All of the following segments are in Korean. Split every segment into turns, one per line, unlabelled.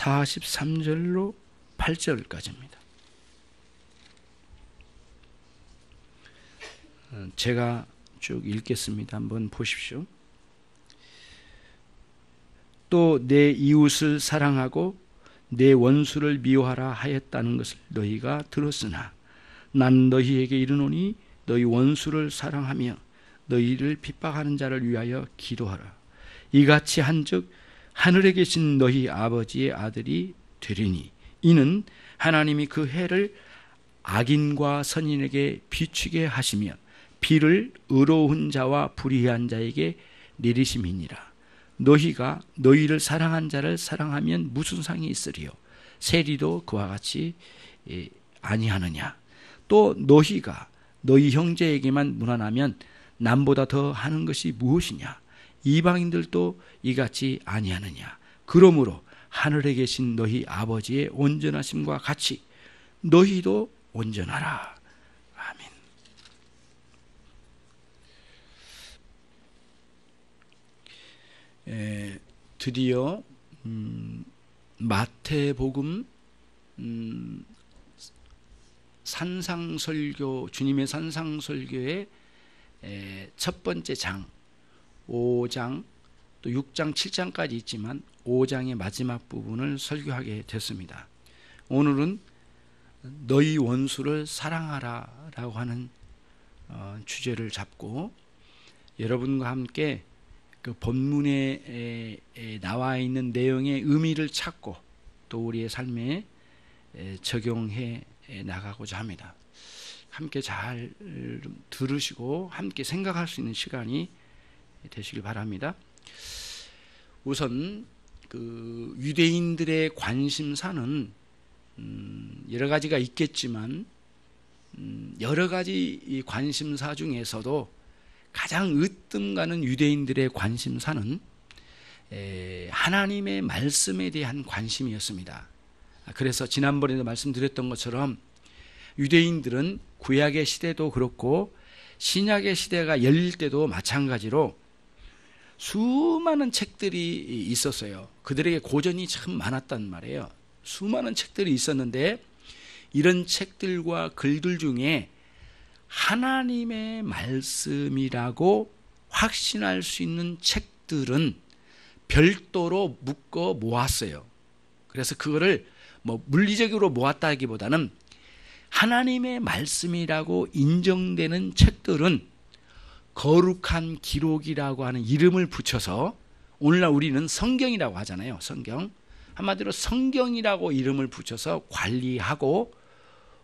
43절로 8절까지입니다. 제가 쭉 읽겠습니다. 한번 보십시오. 또 내 이웃을 사랑하고 내 원수를 미워하라 하였다는 것을 너희가 들었으나 난 너희에게 이르노니 너희 원수를 사랑하며 너희를 핍박하는 자를 위하여 기도하라. 이같이 한즉 하늘에 계신 너희 아버지의 아들이 되리니 이는 하나님이 그 해를 악인과 선인에게 비추게 하시며 비를 의로운 자와 불의한 자에게 내리심이니라. 너희가 너희를 사랑한 자를 사랑하면 무슨 상이 있으리요? 세리도 그와 같이 아니하느냐? 또 너희가 너희 형제에게만 무난하면 남보다 더 하는 것이 무엇이냐? 이방인들도 이같이 아니하느냐? 그러므로 하늘에 계신 너희 아버지의 온전하심과 같이 너희도 온전하라. 드디어 마태복음 산상설교, 주님의 산상설교의 첫 번째 장 5장 또 6장 7장까지 있지만 5장의 마지막 부분을 설교하게 됐습니다. 오늘은 너희 원수를 사랑하라 라고 하는 주제를 잡고 여러분과 함께 그 본문에 나와 있는 내용의 의미를 찾고 또 우리의 삶에 적용해 나가고자 합니다. 함께 잘 들으시고 함께 생각할 수 있는 시간이 되시길 바랍니다. 우선 그 유대인들의 관심사는 여러 가지가 있겠지만 여러 가지 이 관심사 중에서도 가장 으뜸가는 유대인들의 관심사는 하나님의 말씀에 대한 관심이었습니다. 그래서 지난번에도 말씀드렸던 것처럼 유대인들은 구약의 시대도 그렇고 신약의 시대가 열릴 때도 마찬가지로 수많은 책들이 있었어요. 그들에게 고전이 참 많았단 말이에요. 수많은 책들이 있었는데 이런 책들과 글들 중에 하나님의 말씀이라고 확신할 수 있는 책들은 별도로 묶어 모았어요. 그래서 그거를 물리적으로 모았다기보다는 하나님의 말씀이라고 인정되는 책들은 거룩한 기록이라고 하는 이름을 붙여서 오늘날 우리는 성경이라고 하잖아요. 성경. 한마디로 성경이라고 이름을 붙여서 관리하고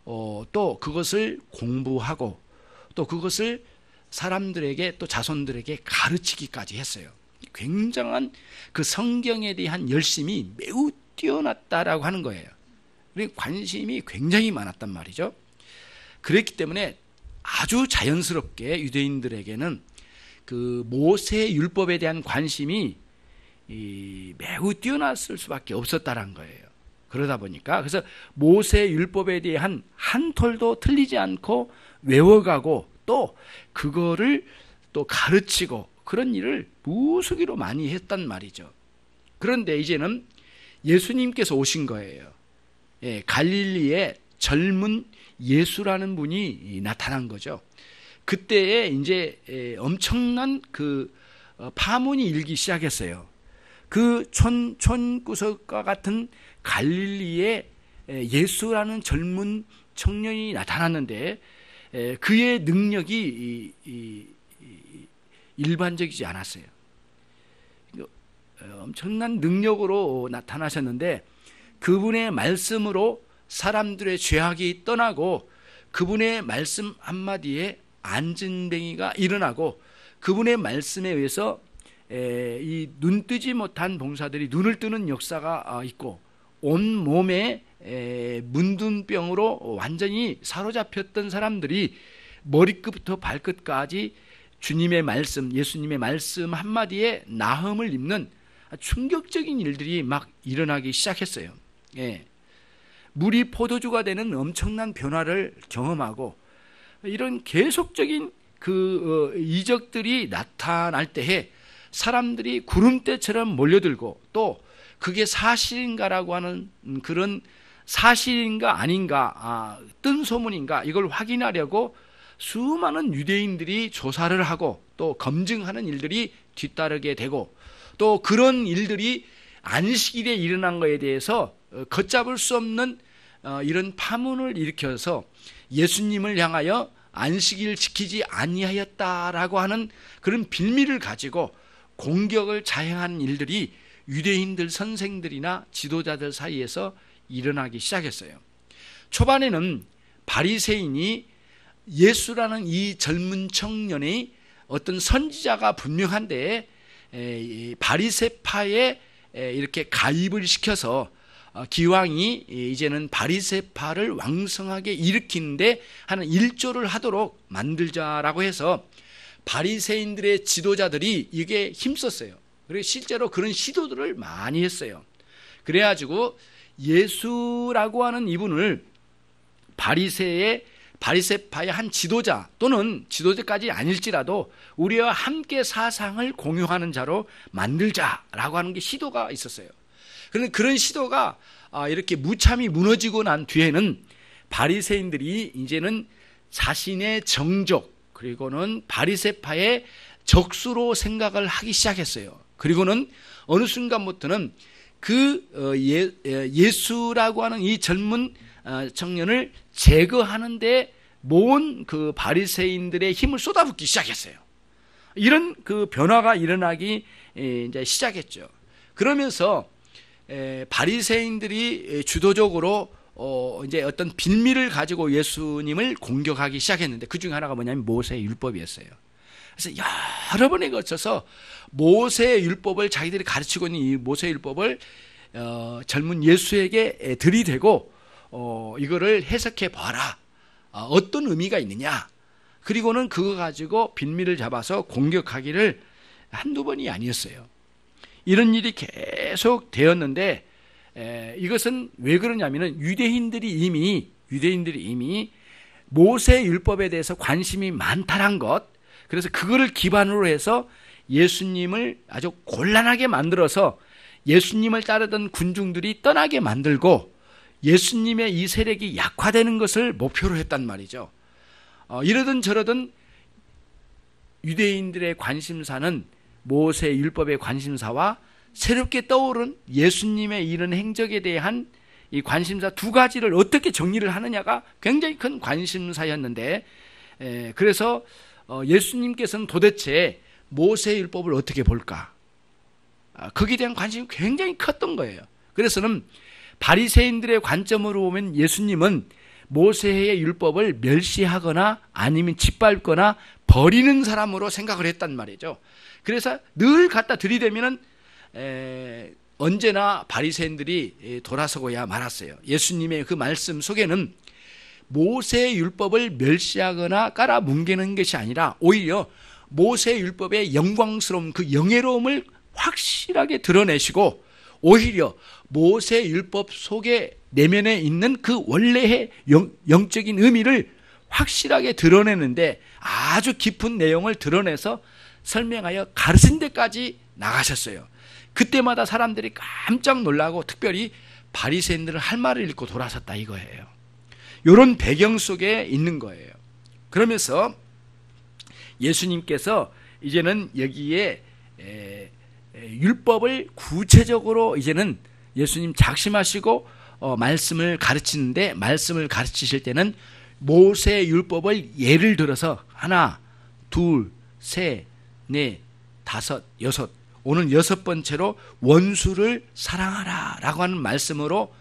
또 그것을 공부하고 또 그것을 사람들에게 또 자손들에게 가르치기까지 했어요. 굉장한 그 성경에 대한 열심이 매우 뛰어났다라고 하는 거예요. 그리고 관심이 굉장히 많았단 말이죠. 그랬기 때문에 아주 자연스럽게 유대인들에게는 그 모세 율법에 대한 관심이 매우 뛰어났을 수밖에 없었다는 거예요. 그러다 보니까 그래서 모세 율법에 대한 한 톨도 틀리지 않고 외워가고 또 그거를 또 가르치고 그런 일을 무수기로 많이 했단 말이죠. 그런데 이제는 예수님께서 오신 거예요. 갈릴리에 젊은 예수라는 분이 나타난 거죠. 그때에 이제 엄청난 그 파문이 일기 시작했어요. 그 촌구석과 같은 갈릴리에 예수라는 젊은 청년이 나타났는데 그의 능력이 일반적이지 않았어요. 엄청난 능력으로 나타나셨는데 그분의 말씀으로 사람들의 죄악이 떠나고 그분의 말씀 한마디에 안진뱅이가 일어나고 그분의 말씀에 의해서 이 눈뜨지 못한 봉사들이 눈을 뜨는 역사가 있고 온 몸에 문둥병으로 완전히 사로잡혔던 사람들이 머리끝부터 발끝까지 주님의 말씀, 예수님의 말씀 한마디에 나음을 입는 충격적인 일들이 막 일어나기 시작했어요. 물이 포도주가 되는 엄청난 변화를 경험하고 이런 계속적인 그 이적들이 나타날 때에 사람들이 구름대처럼 몰려들고 또 그게 사실인가라고 하는 그런 사실인가 아닌가, 뜬 소문인가 이걸 확인하려고 수많은 유대인들이 조사를 하고 또 검증하는 일들이 뒤따르게 되고 또 그런 일들이 안식일에 일어난 것에 대해서 걷잡을 수 없는 이런 파문을 일으켜서 예수님을 향하여 안식일 지키지 아니하였다라고 하는 그런 빌미를 가지고 공격을 자행하는 일들이 유대인들 선생들이나 지도자들 사이에서 일어나기 시작했어요. 초반에는 바리새인이 예수라는 이 젊은 청년이 어떤 선지자가 분명한데 바리새파에 이렇게 가입을 시켜서 기왕이 이제는 바리새파를 왕성하게 일으키는데 하는 일조를 하도록 만들자라고 해서 바리새인들의 지도자들이 이게 힘썼어요. 그리고 실제로 그런 시도들을 많이 했어요. 그래가지고 예수라고 하는 이분을 바리새파의 한 지도자 또는 지도자까지 아닐지라도 우리와 함께 사상을 공유하는 자로 만들자라고 하는 게 시도가 있었어요. 그런데 그런 시도가 이렇게 무참히 무너지고 난 뒤에는 바리새인들이 이제는 자신의 정적 그리고는 바리새파의 적수로 생각을 하기 시작했어요. 그리고는 어느 순간부터는 예수라고 하는 이 젊은 청년을 제거하는데 모은 그 바리새인들의 힘을 쏟아붓기 시작했어요. 이런 그 변화가 일어나기 이제 시작했죠. 그러면서 바리새인들이 주도적으로 이제 어떤 빌미를 가지고 예수님을 공격하기 시작했는데 그 중에 하나가 뭐냐면 모세의 율법이었어요. 그래서 여러 번에 걸쳐서 모세의 율법을 자기들이 가르치고 있는 이 모세의 율법을 젊은 예수에게 들이대고 이거를 해석해 봐라. 어떤 의미가 있느냐. 그리고는 그거 가지고 빌미를 잡아서 공격하기를 한두 번이 아니었어요. 이런 일이 계속 되었는데 이것은 왜 그러냐면은 유대인들이 이미 모세 율법에 대해서 관심이 많다란 것, 그래서 그거를 기반으로 해서 예수님을 아주 곤란하게 만들어서 예수님을 따르던 군중들이 떠나게 만들고 예수님의 이 세력이 약화되는 것을 목표로 했단 말이죠. 이러든 저러든 유대인들의 관심사는 모세 율법의 관심사와 새롭게 떠오른 예수님의 이런 행적에 대한 이 관심사 두 가지를 어떻게 정리를 하느냐가 굉장히 큰 관심사였는데, 그래서 예수님께서는 도대체 모세 율법을 어떻게 볼까? 거기에 대한 관심이 굉장히 컸던 거예요. 그래서는 바리새인들의 관점으로 보면 예수님은 모세의 율법을 멸시하거나 아니면 짓밟거나 버리는 사람으로 생각을 했단 말이죠. 그래서 늘 갖다 들이대면은 언제나 바리새인들이 돌아서고야 말았어요. 예수님의 그 말씀 속에는 모세의 율법을 멸시하거나 깔아뭉개는 것이 아니라 오히려 모세의 율법의 영광스러운 그 영예로움을 확실하게 드러내시고 오히려 모세 율법 속에 내면에 있는 그 원래의 영적인 의미를 확실하게 드러내는데 아주 깊은 내용을 드러내서 설명하여 가르친 데까지 나가셨어요. 그때마다 사람들이 깜짝 놀라고 특별히 바리새인들은 할 말을 잃고 돌아섰다 이거예요. 이런 배경 속에 있는 거예요. 그러면서 예수님께서 이제는 여기에 율법을 구체적으로 이제는 예수님 작심하시고 말씀을 가르치는데, 말씀을 가르치실 때는 모세 율법을 예를 들어서 하나, 둘, 셋, 넷, 다섯, 여섯, 오늘 여섯 번째로 원수를 사랑하라 라고 하는 말씀으로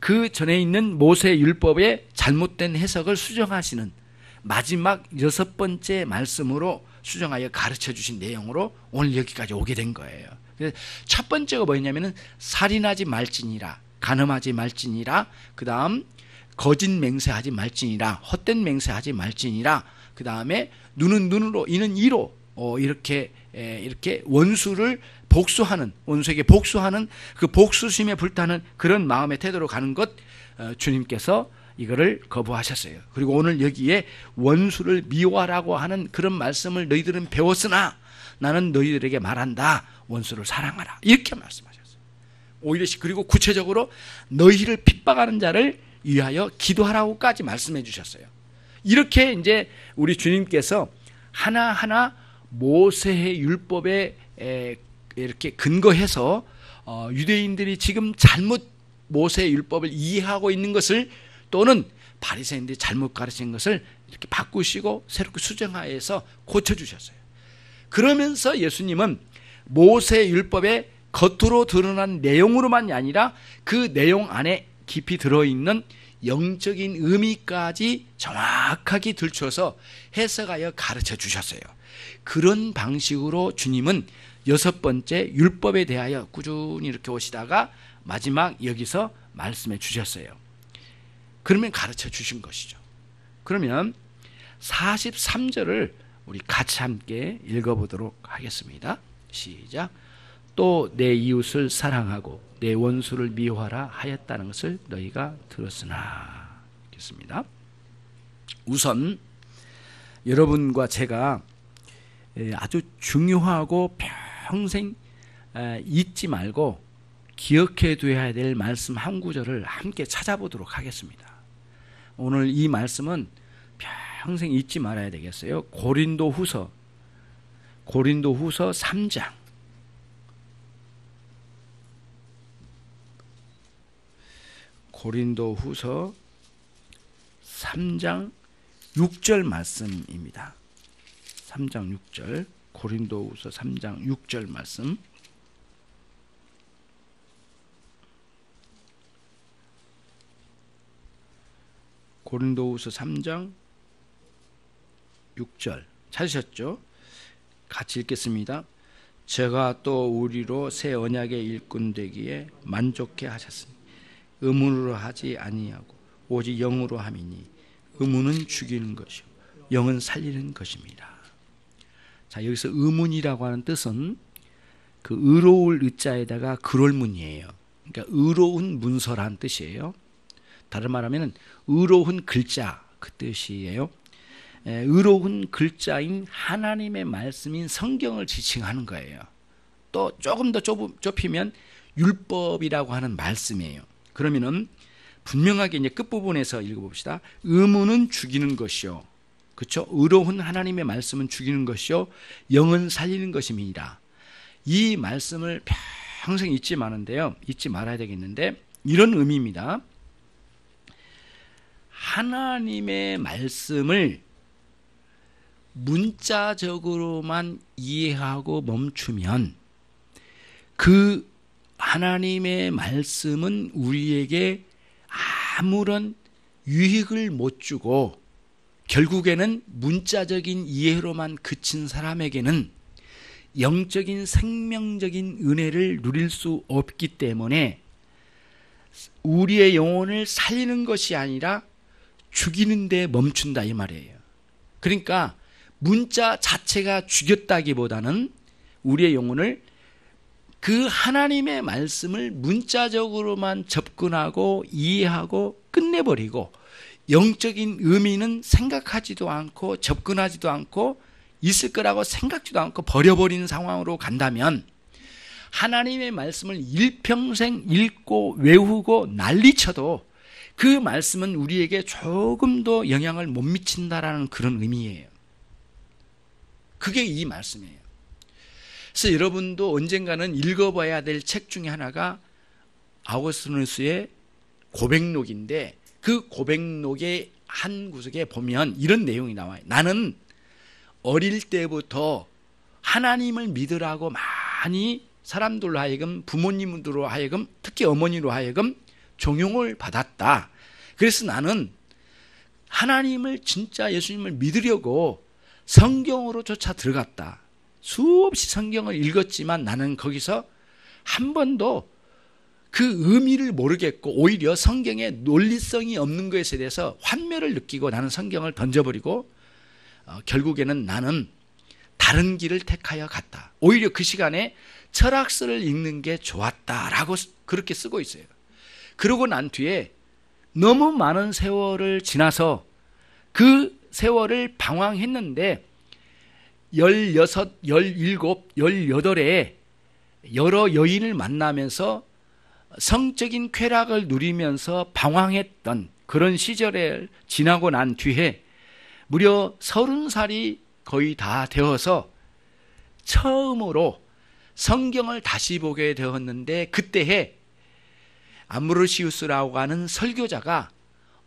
그 전에 있는 모세 율법의 잘못된 해석을 수정하시는 마지막 여섯 번째 말씀으로 수정하여 가르쳐 주신 내용으로 오늘 여기까지 오게 된 거예요. 그래서 첫 번째가 뭐였냐면은 살인하지 말지니라, 간음하지 말지니라, 그 다음 거짓 맹세하지 말지니라, 헛된 맹세하지 말지니라, 그 다음에 눈은 눈으로 이는 이로 이렇게 원수를 복수하는, 원수에게 복수하는 그 복수심에 불타는 그런 마음의 태도로 가는 것, 주님께서 이거를 거부하셨어요. 그리고 오늘 여기에 원수를 미워하라고 하는 그런 말씀을 너희들은 배웠으나 나는 너희들에게 말한다. 원수를 사랑하라. 이렇게 말씀하셨어요. 오히려 그리고 구체적으로 너희를 핍박하는 자를 위하여 기도하라고까지 말씀해 주셨어요. 이렇게 이제 우리 주님께서 하나하나 모세의 율법에 이렇게 근거해서 유대인들이 지금 잘못 모세의 율법을 이해하고 있는 것을 또는 바리새인들이 잘못 가르친 것을 이렇게 바꾸시고 새롭게 수정하여서 고쳐주셨어요. 그러면서 예수님은 모세의 율법의 겉으로 드러난 내용으로만이 아니라 그 내용 안에 깊이 들어있는 영적인 의미까지 정확하게 들춰서 해석하여 가르쳐 주셨어요. 그런 방식으로 주님은 6번째 율법에 대하여 꾸준히 이렇게 오시다가 마지막 여기서 말씀해 주셨어요. 그러면 가르쳐 주신 것이죠. 그러면 43절을 우리 같이 함께 읽어보도록 하겠습니다. 시작. 또 내 이웃을 사랑하고 내 원수를 미워하라 하였다는 것을 너희가 들었으나. 읽겠습니다. 우선 여러분과 제가 아주 중요하고 평생 잊지 말고 기억해 둬야 될 말씀 한 구절을 함께 찾아보도록 하겠습니다. 오늘 이 말씀은 평생 잊지 말아야 되겠어요. 고린도후서 3장 고린도후서 3장 6절 말씀입니다. 3장 6절 고린도후서 3장 6절 말씀. 고린도후서 3장 6절 찾으셨죠? 같이 읽겠습니다. 제가 또 우리로 새 언약의 일꾼 되기에 만족해 하셨으니 의문으로 하지 아니하고 오직 영으로 함이니 의문은 죽이는 것이요 영은 살리는 것입니다. 자, 여기서 의문이라고 하는 뜻은 그 의로울 의자에다가 그럴문이에요. 그러니까 의로운 문서란 뜻이에요. 다른 말하면 의로운 글자 그 뜻이에요. 의로운 글자인 하나님의 말씀인 성경을 지칭하는 거예요. 또 조금 더 좁히면 율법이라고 하는 말씀이에요. 그러면은 분명하게 이제 끝부분에서 읽어봅시다. 의문은 죽이는 것이요. 그렇죠? 의로운 하나님의 말씀은 죽이는 것이요. 영은 살리는 것입니다. 이 말씀을 평생 잊지 마는데요. 잊지 말아야 되겠는데 이런 의미입니다. 하나님의 말씀을 문자적으로만 이해하고 멈추면 그 하나님의 말씀은 우리에게 아무런 유익을 못 주고 결국에는 문자적인 이해로만 그친 사람에게는 영적인 생명적인 은혜를 누릴 수 없기 때문에 우리의 영혼을 살리는 것이 아니라 죽이는 데 멈춘다 이 말이에요. 그러니까 문자 자체가 죽였다기보다는 우리의 영혼을 그 하나님의 말씀을 문자적으로만 접근하고 이해하고 끝내버리고 영적인 의미는 생각하지도 않고 접근하지도 않고 있을 거라고 생각지도 않고 버려버리는 상황으로 간다면 하나님의 말씀을 일평생 읽고 외우고 난리쳐도 그 말씀은 우리에게 조금도 영향을 못 미친다라는 그런 의미예요. 그게 이 말씀이에요. 그래서 여러분도 언젠가는 읽어봐야 될 책 중에 하나가 아우구스티누스의 고백록인데 그 고백록의 한 구석에 보면 이런 내용이 나와요. 나는 어릴 때부터 하나님을 믿으라고 많이 사람들로 하여금 부모님으로 하여금 특히 어머니로 하여금 종용을 받았다. 그래서 나는 하나님을 진짜 예수님을 믿으려고 성경으로조차 들어갔다. 수없이 성경을 읽었지만 나는 거기서 한 번도 그 의미를 모르겠고 오히려 성경에 논리성이 없는 것에 대해서 환멸을 느끼고 나는 성경을 던져버리고 결국에는 나는 다른 길을 택하여 갔다. 오히려 그 시간에 철학서를 읽는 게 좋았다라고 그렇게 쓰고 있어요. 그러고 난 뒤에 너무 많은 세월을 지나서 그 세월을 방황했는데 16, 17, 18에 여러 여인을 만나면서 성적인 쾌락을 누리면서 방황했던 그런 시절을 지나고 난 뒤에 무려 30살이 거의 다 되어서 처음으로 성경을 다시 보게 되었는데, 그때에 암브로시우스라고 하는 설교자가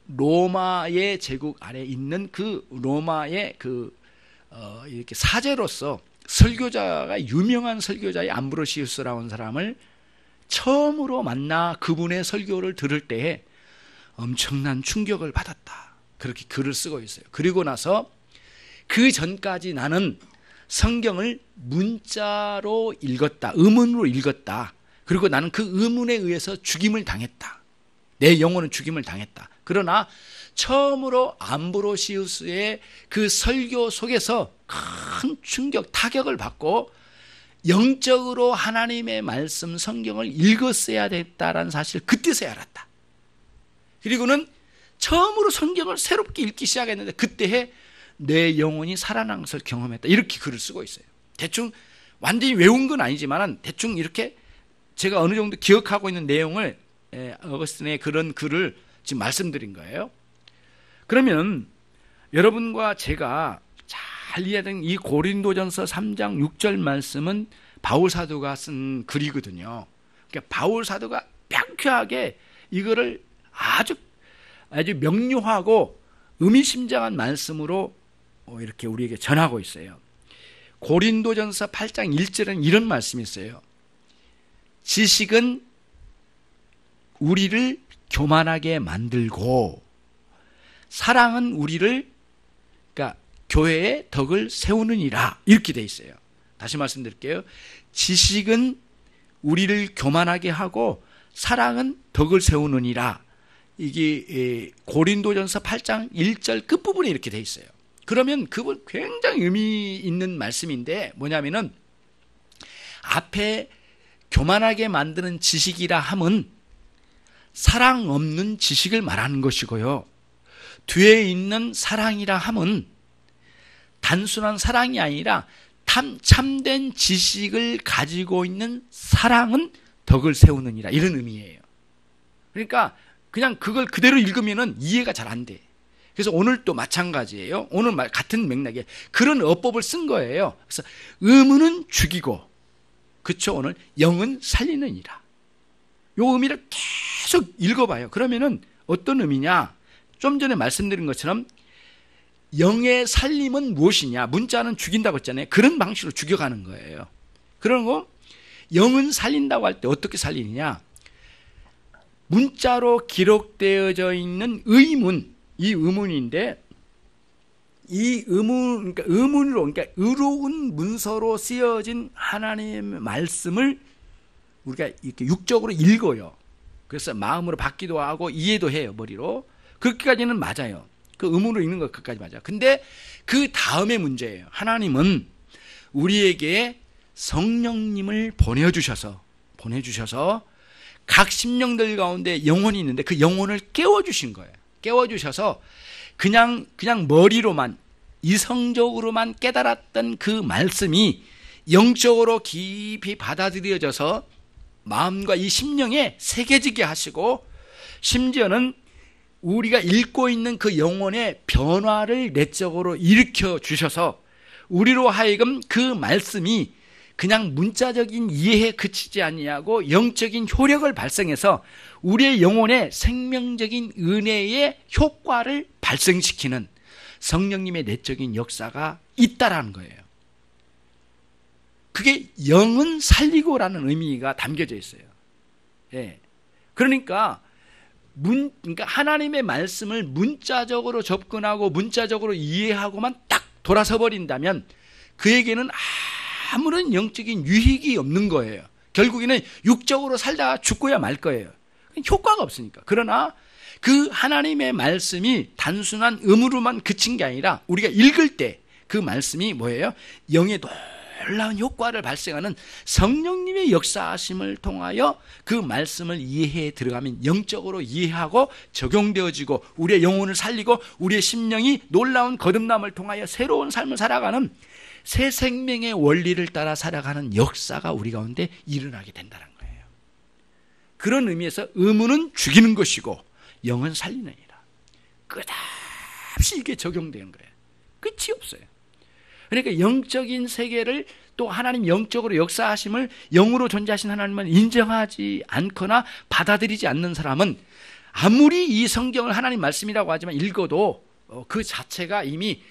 로마의 제국 아래 있는 그 로마의 이렇게 사제로서 설교자가, 유명한 설교자의 암브로시우스라고 하는 사람을 처음으로 만나 그분의 설교를 들을 때에 엄청난 충격을 받았다, 그렇게 글을 쓰고 있어요. 그리고 나서 그 전까지 나는 성경을 문자로 읽었다, 의문으로 읽었다. 그리고 나는 그 의문에 의해서 죽임을 당했다. 내 영혼은 죽임을 당했다. 그러나 처음으로 암브로시우스의 그 설교 속에서 큰 충격, 타격을 받고 영적으로 하나님의 말씀 성경을 읽었어야 됐다라는 사실을 그때서야 알았다. 그리고는 처음으로 성경을 새롭게 읽기 시작했는데 그때에 내 영혼이 살아난 것을 경험했다, 이렇게 글을 쓰고 있어요. 대충 완전히 외운 건 아니지만 대충 이렇게 제가 어느 정도 기억하고 있는 내용을, 어거스틴의 그런 글을 지금 말씀드린 거예요. 그러면 여러분과 제가 잘 이해된 이 고린도전서 3장 6절 말씀은 바울 사도가 쓴 글이거든요. 그러니까 바울 사도가 명쾌하게 이거를 아주 명료하고 의미심장한 말씀으로 이렇게 우리에게 전하고 있어요. 고린도전서 8장 1절은 이런 말씀이 있어요. 지식은 우리를 교만하게 만들고 사랑은 우리를, 그러니까 교회의 덕을 세우느니라, 이렇게 돼 있어요. 다시 말씀드릴게요. 지식은 우리를 교만하게 하고 사랑은 덕을 세우느니라. 이게 고린도전서 8장 1절 끝부분에 이렇게 돼 있어요. 그러면 그건 굉장히 의미 있는 말씀인데 뭐냐면은, 앞에 교만하게 만드는 지식이라 함은 사랑 없는 지식을 말하는 것이고요, 뒤에 있는 사랑이라 함은 단순한 사랑이 아니라 참된 지식을 가지고 있는 사랑은 덕을 세우느니라, 이런 의미예요. 그러니까 그냥 그걸 그대로 읽으면은 이해가 잘 안 돼. 그래서 오늘 또 마찬가지예요. 오늘 같은 맥락에 그런 어법을 쓴 거예요. 그래서 의문은 죽이고, 그쵸, 오늘 영은 살리느니라. 요 의미를 계속 읽어봐요. 그러면은 어떤 의미냐? 좀 전에 말씀드린 것처럼 영의 살림은 무엇이냐? 문자는 죽인다고 했잖아요. 그런 방식으로 죽여가는 거예요. 그리고 영은 살린다고 할 때 어떻게 살리느냐? 문자로 기록되어져 있는 의문, 이 의문인데, 이 의문, 그러니까 의문으로, 그러니까 의로운 문서로 쓰여진 하나님의 말씀을 우리가 이렇게 육적으로 읽어요. 그래서 마음으로 받기도 하고 이해도 해요, 머리로. 그렇게까지는 맞아요. 그 의문으로 읽는 것까지 맞아요. 근데 그 다음에 문제예요. 하나님은 우리에게 성령님을 보내주셔서 각 심령들 가운데 영혼이 있는데 그 영혼을 깨워주신 거예요. 깨워주셔서 그냥 머리로만, 이성적으로만 깨달았던 그 말씀이 영적으로 깊이 받아들여져서 마음과 이 심령에 새겨지게 하시고, 심지어는 우리가 읽고 있는 그 영혼의 변화를 내적으로 일으켜 주셔서 우리로 하여금 그 말씀이 그냥 문자적인 이해에 그치지 아니하고 영적인 효력을 발생해서 우리의 영혼에 생명적인 은혜의 효과를 발생시키는 성령님의 내적인 역사가 있다라는 거예요. 그게 영은 살리고라는 의미가 담겨져 있어요. 예. 그러니까 하나님의 말씀을 문자적으로 접근하고 문자적으로 이해하고만 딱 돌아서 버린다면 그에게는 아무런 영적인 유익이 없는 거예요. 결국에는 육적으로 살다가 죽고야 말 거예요. 효과가 없으니까. 그러나 그 하나님의 말씀이 단순한 의무로만 그친 게 아니라 우리가 읽을 때 그 말씀이 뭐예요? 영의 놀라운 효과를 발생하는 성령님의 역사하심을 통하여 그 말씀을 이해해 들어가면 영적으로 이해하고 적용되어지고 우리의 영혼을 살리고 우리의 심령이 놀라운 거듭남을 통하여 새로운 삶을 살아가는 새 생명의 원리를 따라 살아가는 역사가 우리 가운데 일어나게 된다는 거예요. 그런 의미에서 의무는 죽이는 것이고 영은 살리느니라. 끝없이 이게 적용되는 거예요. 끝이 없어요. 그러니까 영적인 세계를 또 하나님 영적으로 역사하심을, 영으로 존재하신 하나님을 인정하지 않거나 받아들이지 않는 사람은 아무리 이 성경을 하나님 말씀이라고 하지만 읽어도 그 자체가 이미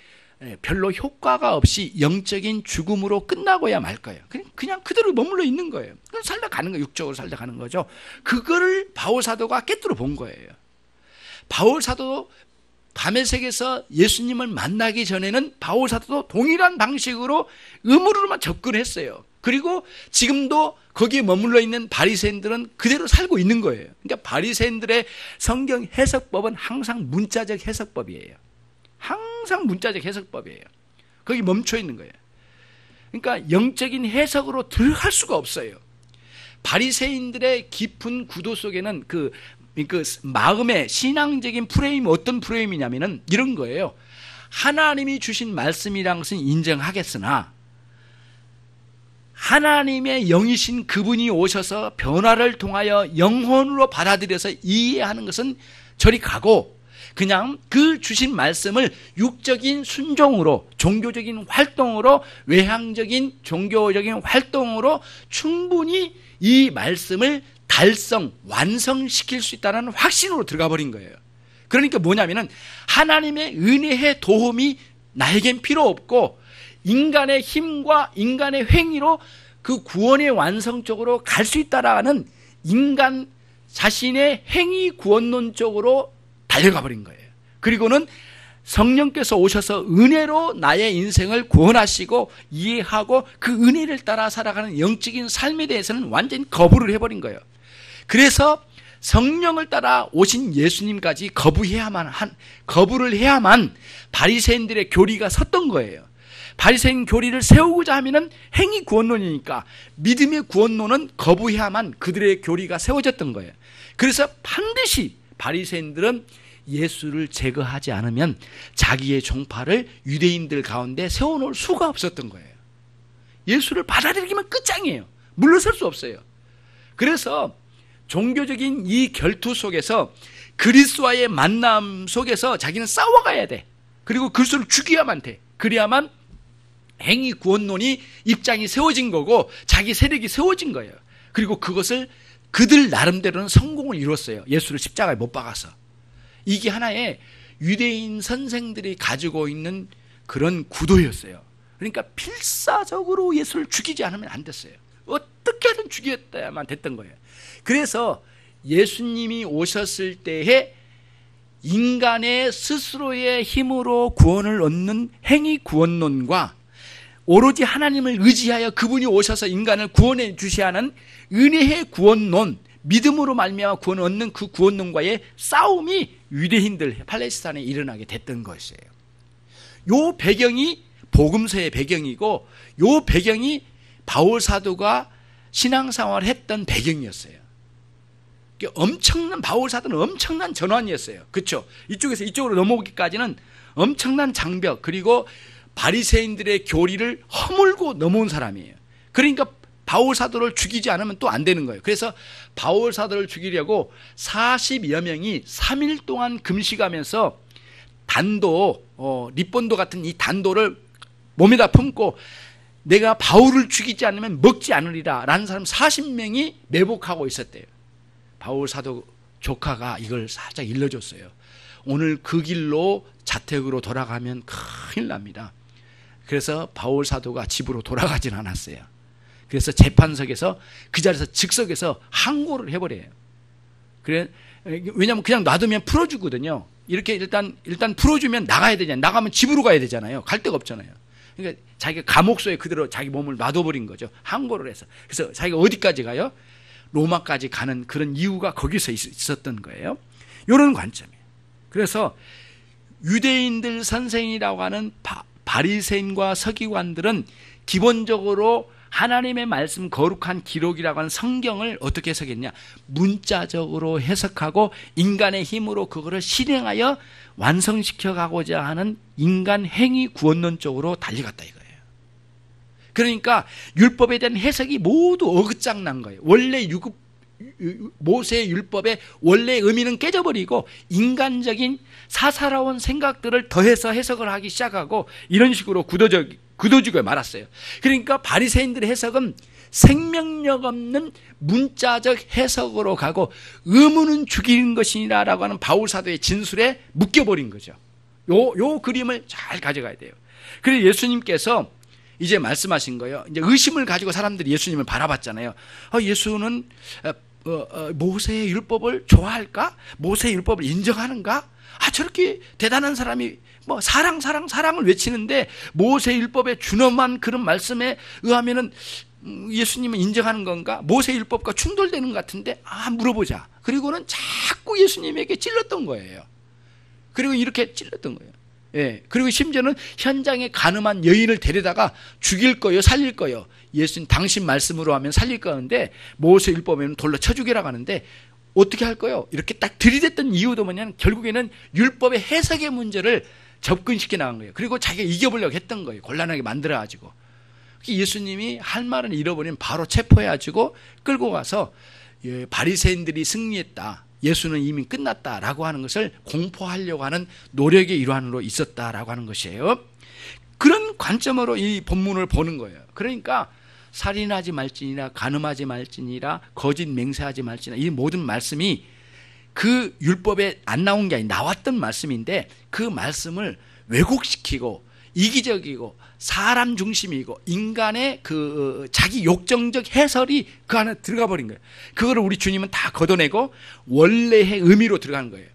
별로 효과가 없이 영적인 죽음으로 끝나고야 말 거예요. 그냥 그대로 머물러 있는 거예요. 그냥 살다 가는 거예요. 육적으로 살다 가는 거죠. 그거를 바울 사도가 깨뜨려 본 거예요. 바울 사도도 밤의 세계에서 예수님을 만나기 전에는 바울 사도도 동일한 방식으로 의무로만 접근했어요. 그리고 지금도 거기에 머물러 있는 바리새인들은 그대로 살고 있는 거예요. 그러니까 바리새인들의 성경 해석법은 항상 문자적 해석법이에요. 항상 문자적 해석법이에요. 거기 멈춰 있는 거예요. 그러니까 영적인 해석으로 들어갈 수가 없어요. 바리새인들의 깊은 구도 속에는 그 마음의 신앙적인 프레임이 어떤 프레임이냐면은 이런 거예요. 하나님이 주신 말씀이란 것은 인정하겠으나 하나님의 영이신 그분이 오셔서 변화를 통하여 영혼으로 받아들여서 이해하는 것은 저리 가고, 그냥 그 주신 말씀을 육적인 순종으로, 종교적인 활동으로, 외향적인 종교적인 활동으로 충분히 이 말씀을 달성, 완성시킬 수 있다는 확신으로 들어가 버린 거예요. 그러니까 뭐냐면은 하나님의 은혜의 도움이 나에겐 필요 없고 인간의 힘과 인간의 행위로 그 구원의 완성 쪽으로 갈 수 있다라는 인간 자신의 행위 구원론 쪽으로 달려가 버린 거예요. 그리고는 성령께서 오셔서 은혜로 나의 인생을 구원하시고 이해하고 그 은혜를 따라 살아가는 영적인 삶에 대해서는 완전히 거부를 해버린 거예요. 그래서 성령을 따라 오신 예수님까지 거부를 해야만 바리새인들의 교리가 섰던 거예요. 바리새인 교리를 세우고자 하면은 행위 구원론이니까 믿음의 구원론은 거부해야만 그들의 교리가 세워졌던 거예요. 그래서 반드시 바리새인들은 예수를 제거하지 않으면 자기의 종파를 유대인들 가운데 세워놓을 수가 없었던 거예요. 예수를 받아들이기만 끝장이에요. 물러설 수 없어요. 그래서 종교적인 이 결투 속에서 그리스도와의 만남 속에서 자기는 싸워가야 돼. 그리고 그리스도를 죽여야만 돼. 그래야만 행위 구원론이 입장이 세워진 거고 자기 세력이 세워진 거예요. 그리고 그것을 그들 나름대로는 성공을 이뤘어요. 예수를 십자가에 못 박아서. 이게 하나의 유대인 선생들이 가지고 있는 그런 구도였어요. 그러니까 필사적으로 예수를 죽이지 않으면 안 됐어요. 어떻게 하든 죽였다야만 됐던 거예요. 그래서 예수님이 오셨을 때에 인간의 스스로의 힘으로 구원을 얻는 행위 구원론과 오로지 하나님을 의지하여 그분이 오셔서 인간을 구원해 주셔야 하는 은혜의 구원론, 믿음으로 말미암아 구원을 얻는 그 구원론과의 싸움이 유대인들 팔레스타인에 일어나게 됐던 것이에요. 요 배경이 복음서의 배경이고 요 배경이 바울 사도가 신앙생활을 했던 배경이었어요. 엄청난 바울 사도는 엄청난 전환이었어요. 그렇죠? 이쪽에서 이쪽으로 넘어오기까지는 엄청난 장벽, 그리고 바리새인들의 교리를 허물고 넘어온 사람이에요. 그러니까 바울 사도를 죽이지 않으면 또 안 되는 거예요. 그래서 바울 사도를 죽이려고 40여 명이 3일 동안 금식하면서 단도, 립본도 같은 이 단도를 몸에다 품고 내가 바울을 죽이지 않으면 먹지 않으리라 라는 사람 40명이 매복하고 있었대요. 바울 사도 조카가 이걸 살짝 일러줬어요. 오늘 그 길로 자택으로 돌아가면 큰일 납니다. 그래서 바울 사도가 집으로 돌아가진 않았어요. 그래서 재판석에서 그 자리에서 즉석에서 항고를 해버려요. 그래, 왜냐하면 그냥 놔두면 풀어주거든요. 이렇게 일단 풀어주면 나가야 되잖아요. 나가면 집으로 가야 되잖아요. 갈 데가 없잖아요. 그러니까 자기가 감옥소에 그대로 자기 몸을 놔둬버린 거죠. 항고를 해서. 그래서 자기가 어디까지 가요? 로마까지 가는 그런 이유가 거기서 있었던 거예요. 이런 관점이에요. 그래서 유대인들 선생이라고 하는 바리새인과 서기관들은 기본적으로 하나님의 말씀 거룩한 기록이라고 하는 성경을 어떻게 해석했냐? 문자적으로 해석하고 인간의 힘으로 그거를 실행하여 완성시켜 가고자 하는 인간 행위 구원론 쪽으로 달려갔다 이거예요. 그러니까 율법에 대한 해석이 모두 어긋장난 거예요. 원래 모세의 율법의 원래 의미는 깨져버리고 인간적인 사사로운 생각들을 더해서 해석을 하기 시작하고 이런 식으로 굳어지고 말았어요. 그러니까 바리새인들의 해석은 생명력 없는 문자적 해석으로 가고 의문은 죽이는 것이라고 하는 바울 사도의 진술에 묶여버린 거죠. 요 그림을 잘 가져가야 돼요. 그래서 예수님께서 이제 말씀하신 거예요. 이제 의심을 가지고 사람들이 예수님을 바라봤잖아요. 예수는 모세의 율법을 좋아할까? 모세의 율법을 인정하는가? 저렇게 대단한 사람이 뭐 사랑을 외치는데 모세의 율법에 준엄한 그런 말씀에 의하면은 예수님은 인정하는 건가? 모세의 율법과 충돌되는 것 같은데 물어보자. 그리고는 자꾸 예수님에게 찔렀던 거예요. 그리고 이렇게 찔렀던 거예요. 예. 그리고 심지어는 현장에 가늠한 여인을 데려다가 죽일 거요, 살릴 거요. 예수님 당신 말씀으로 하면 살릴 거는데 모세 율법에는 돌로 쳐 죽이라고 하는데 어떻게 할 거요? 이렇게 딱 들이댔던 이유도 뭐냐면 결국에는 율법의 해석의 문제를 접근시켜 나간 거예요. 그리고 자기가 이겨보려고 했던 거예요. 곤란하게 만들어가지고. 예수님이 할 말을 잃어버리면 바로 체포해가지고 끌고 가서 바리새인들이 승리했다. 예수는 이미 끝났다라고 하는 것을 공포하려고 하는 노력의 일환으로 있었다라고 하는 것이에요. 그런 관점으로 이 본문을 보는 거예요. 그러니까 살인하지 말지니라, 간음하지 말지니라, 거짓 맹세하지 말지니라, 이 모든 말씀이 그 율법에 안 나온 게 아니라 나왔던 말씀인데 그 말씀을 왜곡시키고 이기적이고 사람 중심이고 인간의 그 자기 욕정적 해설이 그 안에 들어가 버린 거예요. 그거를 우리 주님은 다 걷어내고 원래의 의미로 들어간 거예요.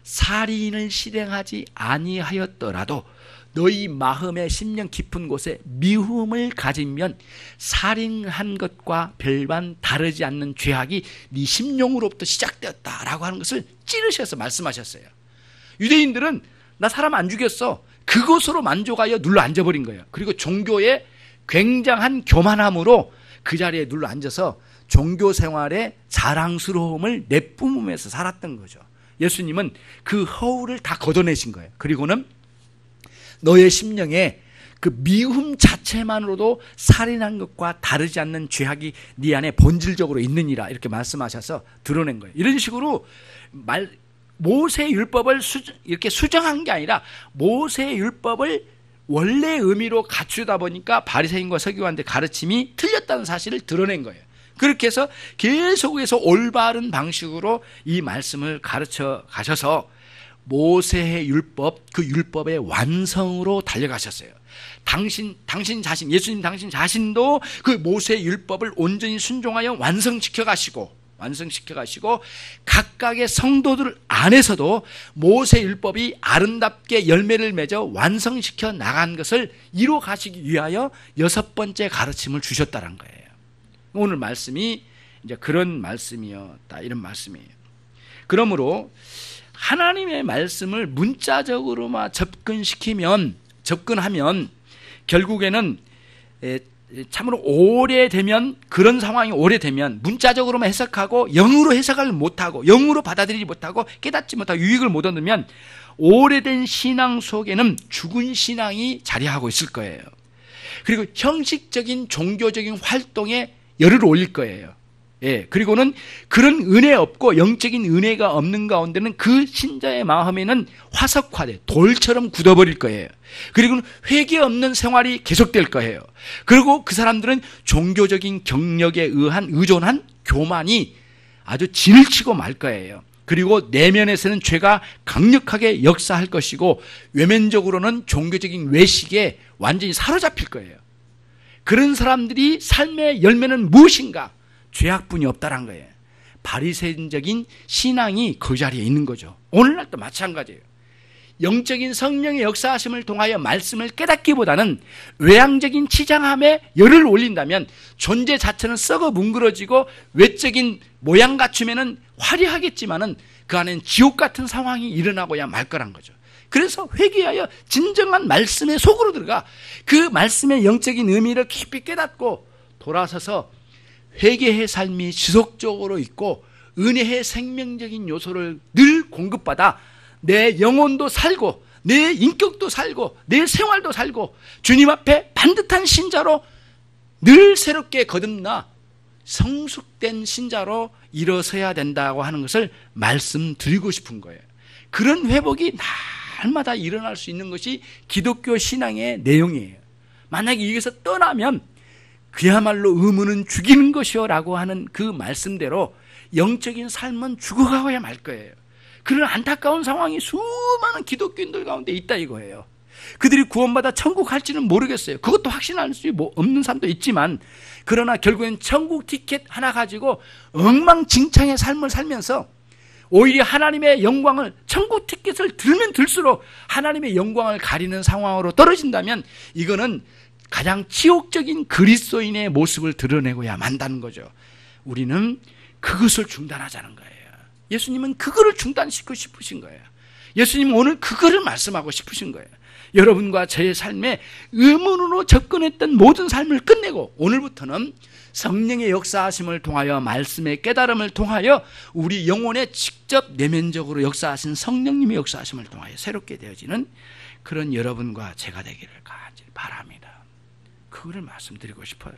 살인을 실행하지 아니하였더라도 너희 마음의 심령 깊은 곳에 미움을 가지면 살인한 것과 별반 다르지 않는 죄악이 네 심령으로부터 시작되었다라고 하는 것을 찌르셔서 말씀하셨어요. 유대인들은 나 사람 안 죽였어. 그것으로 만족하여 눌러 앉아버린 거예요. 그리고 종교의 굉장한 교만함으로 그 자리에 눌러 앉아서 종교 생활의 자랑스러움을 내뿜으면서 살았던 거죠. 예수님은 그 허울을 다 걷어내신 거예요. 그리고는 너의 심령에 그 미움 자체만으로도 살인한 것과 다르지 않는 죄악이 네 안에 본질적으로 있느니라 이렇게 말씀하셔서 드러낸 거예요. 이런 식으로 모세의 율법을 이렇게 수정한 게 아니라 모세의 율법을 원래 의미로 갖추다 보니까 바리새인과 서기관들의 가르침이 틀렸다는 사실을 드러낸 거예요. 그렇게 해서 계속해서 올바른 방식으로 이 말씀을 가르쳐 가셔서 모세의 율법, 그 율법의 완성으로 달려가셨어요. 당신 자신, 예수님 당신 자신도 그 모세의 율법을 온전히 순종하여 완성시켜 가시고 각각의 성도들 안에서도 모세 율법이 아름답게 열매를 맺어 완성시켜 나간 것을 이뤄 가시기 위하여 6번째 가르침을 주셨다는 거예요. 오늘 말씀이 이제 그런 말씀이었다, 이런 말씀이에요. 그러므로 하나님의 말씀을 문자적으로만 접근하면 결국에는 참으로 오래되면, 그런 상황이 오래되면 문자적으로만 해석하고 영으로 해석을 못하고 영으로 받아들이지 못하고 깨닫지 못하고 유익을 못 얻으면 오래된 신앙 속에는 죽은 신앙이 자리하고 있을 거예요. 그리고 형식적인 종교적인 활동에 열을 올릴 거예요. 예, 그리고는 그런 은혜 없고 영적인 은혜가 없는 가운데는 그 신자의 마음에는 화석화돼 돌처럼 굳어버릴 거예요. 그리고는 회개 없는 생활이 계속될 거예요. 그리고 그 사람들은 종교적인 경력에 의존한 교만이 아주 진을 치고 말 거예요. 그리고 내면에서는 죄가 강력하게 역사할 것이고 외면적으로는 종교적인 외식에 완전히 사로잡힐 거예요. 그런 사람들이 삶의 열매는 무엇인가? 죄악뿐이 없다란 거예요. 바리새인적인 신앙이 그 자리에 있는 거죠. 오늘날도 마찬가지예요. 영적인 성령의 역사하심을 통하여 말씀을 깨닫기보다는 외향적인 치장함에 열을 올린다면 존재 자체는 썩어 뭉그러지고 외적인 모양 갖추면은 화려하겠지만은 그 안엔 지옥 같은 상황이 일어나고야 말 거란 거죠. 그래서 회개하여 진정한 말씀의 속으로 들어가 그 말씀의 영적인 의미를 깊이 깨닫고 돌아서서 회개의 삶이 지속적으로 있고 은혜의 생명적인 요소를 늘 공급받아 내 영혼도 살고 내 인격도 살고 내 생활도 살고 주님 앞에 반듯한 신자로 늘 새롭게 거듭나 성숙된 신자로 일어서야 된다고 하는 것을 말씀드리고 싶은 거예요. 그런 회복이 날마다 일어날 수 있는 것이 기독교 신앙의 내용이에요. 만약에 여기서 떠나면 그야말로 의무는 죽이는 것이요 라고 하는 그 말씀대로 영적인 삶은 죽어가야 말 거예요. 그런 안타까운 상황이 수많은 기독교인들 가운데 있다 이거예요. 그들이 구원받아 천국 갈지는 모르겠어요. 그것도 확신할 수 없는 사람도 있지만, 그러나 결국엔 천국 티켓 하나 가지고 엉망진창의 삶을 살면서 오히려 하나님의 영광을, 천국 티켓을 들면 들수록 하나님의 영광을 가리는 상황으로 떨어진다면 이거는 가장 치욕적인 그리스도인의 모습을 드러내고야 만다는 거죠. 우리는 그것을 중단하자는 거예요. 예수님은 그거를 중단시키고 싶으신 거예요. 예수님은 오늘 그거를 말씀하고 싶으신 거예요. 여러분과 저의 삶에 의문으로 접근했던 모든 삶을 끝내고 오늘부터는 성령의 역사하심을 통하여, 말씀의 깨달음을 통하여 우리 영혼에 직접 내면적으로 역사하신 성령님의 역사하심을 통하여 새롭게 되어지는 그런 여러분과 제가 되기를 간절히 바랍니다. 그거를 말씀드리고 싶어요.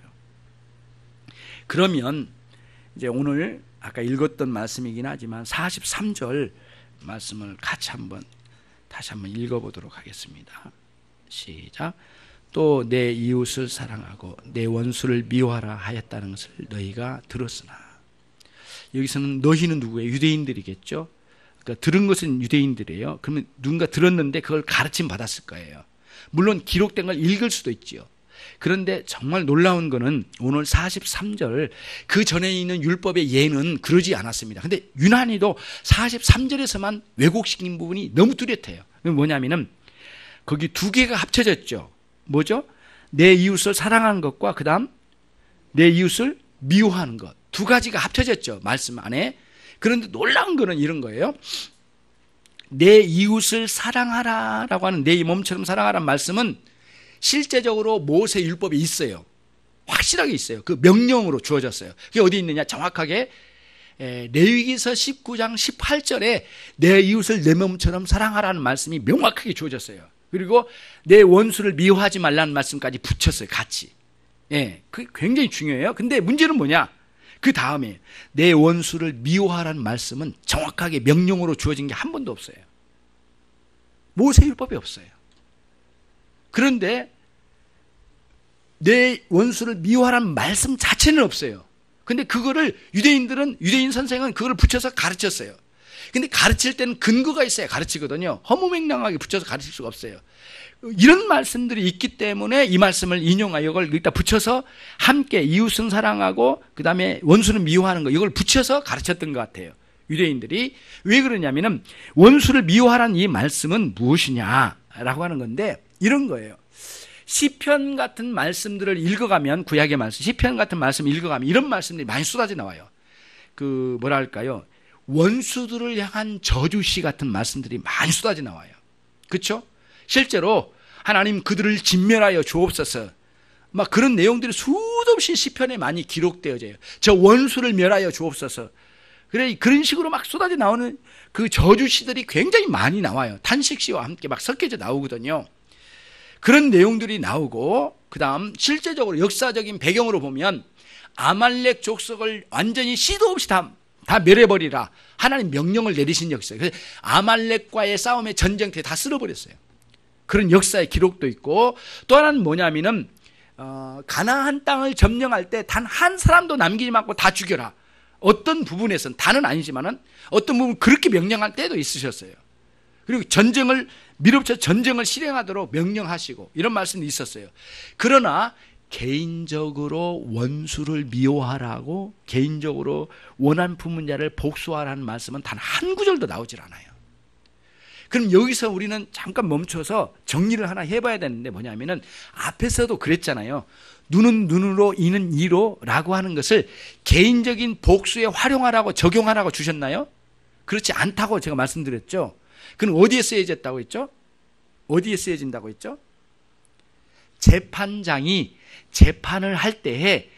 그러면 이제 오늘 아까 읽었던 말씀이긴 하지만 43절 말씀을 같이 다시 한번 읽어보도록 하겠습니다. 시작. 또 내 이웃을 사랑하고 내 원수를 미워하라 하였다는 것을 너희가 들었으나. 여기서는 너희는 누구예요? 유대인들이겠죠. 그러니까 들은 것은 유대인들이에요. 그러면 누군가 들었는데 그걸 가르침 받았을 거예요. 물론 기록된 걸 읽을 수도 있지요. 그런데 정말 놀라운 거는 오늘 43절, 그 전에 있는 율법의 예는 그러지 않았습니다. 근데 유난히도 43절에서만 왜곡시킨 부분이 너무 뚜렷해요. 뭐냐면은 거기 두 개가 합쳐졌죠. 뭐죠? 내 이웃을 사랑하는 것과 그 다음 내 이웃을 미워하는 것, 두 가지가 합쳐졌죠, 말씀 안에. 그런데 놀라운 거는 이런 거예요. 내 이웃을 사랑하라 라고 하는, 내 몸처럼 사랑하라는 말씀은 실제적으로 모세 율법에 있어요. 확실하게 있어요. 그 명령으로 주어졌어요. 그게 어디 있느냐? 정확하게 레위기서 19장 18절에 내 이웃을 내 몸처럼 사랑하라는 말씀이 명확하게 주어졌어요. 그리고 내 원수를 미워하지 말라는 말씀까지 붙였어요, 같이. 그게 굉장히 중요해요. 근데 문제는 뭐냐? 그 다음에 내 원수를 미워하라는 말씀은 정확하게 명령으로 주어진 게 한 번도 없어요. 모세 율법이 없어요. 그런데 내 원수를 미워하라는 말씀 자체는 없어요. 근데 그거를 유대인 선생은 그거를 붙여서 가르쳤어요. 근데 가르칠 때는 근거가 있어야 가르치거든요. 허무맹랑하게 붙여서 가르칠 수가 없어요. 이런 말씀들이 있기 때문에 이 말씀을 인용하여 이걸 여기다 붙여서 함께 이웃은 사랑하고 그 다음에 원수는 미워하는 거, 이걸 붙여서 가르쳤던 것 같아요. 유대인들이. 왜 그러냐면은 원수를 미워하라는 이 말씀은 무엇이냐라고 하는 건데 이런 거예요. 시편 같은 말씀들을 읽어가면, 구약의 말씀, 시편 같은 말씀 읽어가면 이런 말씀들이 많이 쏟아져 나와요. 그 뭐랄까요, 원수들을 향한 저주시 같은 말씀들이 많이 쏟아져 나와요. 그렇죠? 실제로 하나님 그들을 진멸하여 주옵소서, 막 그런 내용들이 수도 없이 시편에 많이 기록되어져요. 저 원수를 멸하여 주옵소서. 그래, 그런 식으로 막 쏟아져 나오는 그 저주시들이 굉장히 많이 나와요. 탄식시와 함께 막 섞여져 나오거든요. 그런 내용들이 나오고, 그 다음 실제적으로 역사적인 배경으로 보면 아말렉 족속을 완전히 씨도 없이 다 멸해버리라 하나님 명령을 내리신 역사. 그래서 아말렉과의 싸움의 전쟁터에 다 쓸어버렸어요. 그런 역사의 기록도 있고, 또 하나는 뭐냐면은 가나안 땅을 점령할 때 단 한 사람도 남기지 말고 다 죽여라. 어떤 부분에서는, 다는 아니지만은 어떤 부분 그렇게 명령할 때도 있으셨어요. 그리고 전쟁을 밀어붙여 전쟁을 실행하도록 명령하시고 이런 말씀이 있었어요. 그러나 개인적으로 원수를 미워하라고, 개인적으로 원한 품은 자를 복수하라는 말씀은 단 한 구절도 나오질 않아요. 그럼 여기서 우리는 잠깐 멈춰서 정리를 하나 해봐야 되는데 뭐냐면은 앞에서도 그랬잖아요. 눈은 눈으로 이는 이로 라고 하는 것을 개인적인 복수에 활용하라고, 적용하라고 주셨나요? 그렇지 않다고 제가 말씀드렸죠. 그럼 어디에 쓰여졌다고 했죠? 어디에 쓰여진다고 했죠? 재판장이 재판을 할 때에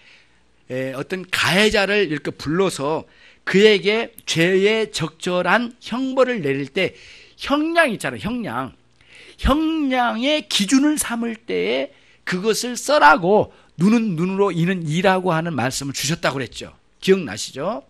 어떤 가해자를 이렇게 불러서 그에게 죄에 적절한 형벌을 내릴 때 형량 있잖아요. 형량의 기준을 삼을 때에 그것을 써라고 눈은 눈으로 이는 이라고 하는 말씀을 주셨다고 그랬죠. 기억나시죠?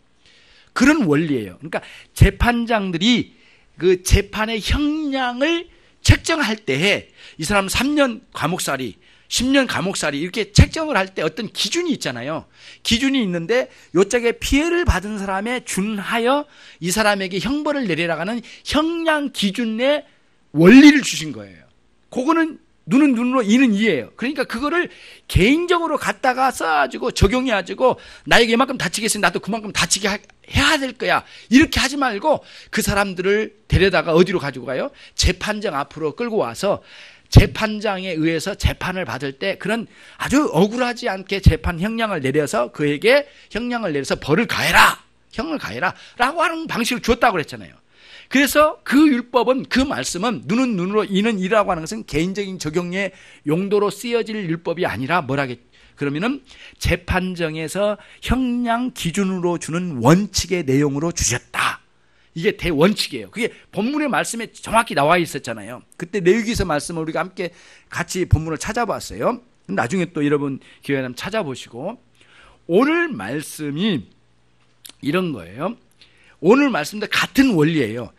그런 원리예요. 그러니까 재판장들이 그 재판의 형량을 책정할 때에 이 사람 3년 감옥살이 10년 감옥살이 이렇게 책정을 할 때 어떤 기준이 있잖아요. 기준이 있는데 요쪽에 피해를 받은 사람에 준하여 이 사람에게 형벌을 내리라가는 형량 기준의 원리를 주신 거예요. 그거는 눈은 눈으로 이는 이예요. 그러니까 그거를 개인적으로 갖다가 써가지고 적용해가지고 나에게 이만큼 다치게 했으니 나도 그만큼 다치게 해야 될 거야. 이렇게 하지 말고 그 사람들을 데려다가 어디로 가지고 가요? 재판장 앞으로 끌고 와서 재판장에 의해서 재판을 받을 때 그런 아주 억울하지 않게 재판 형량을 내려서 그에게 형량을 내려서 벌을 가해라. 형을 가해라. 라고 하는 방식을 줬다고 그랬잖아요. 그래서 그 율법은 그 말씀은 눈은 눈으로 이는 이라고 하는 것은 개인적인 적용의 용도로 쓰여질 율법이 아니라 뭐라겠 그러면은 재판정에서 형량 기준으로 주는 원칙의 내용으로 주셨다. 이게 대원칙이에요. 그게 본문의 말씀에 정확히 나와 있었잖아요. 그때 레위기서 말씀을 우리가 함께 같이 본문을 찾아봤어요. 나중에 또 여러분 기회가 되면 찾아보시고 오늘 말씀이 이런 거예요. 오늘 말씀도 같은 원리예요.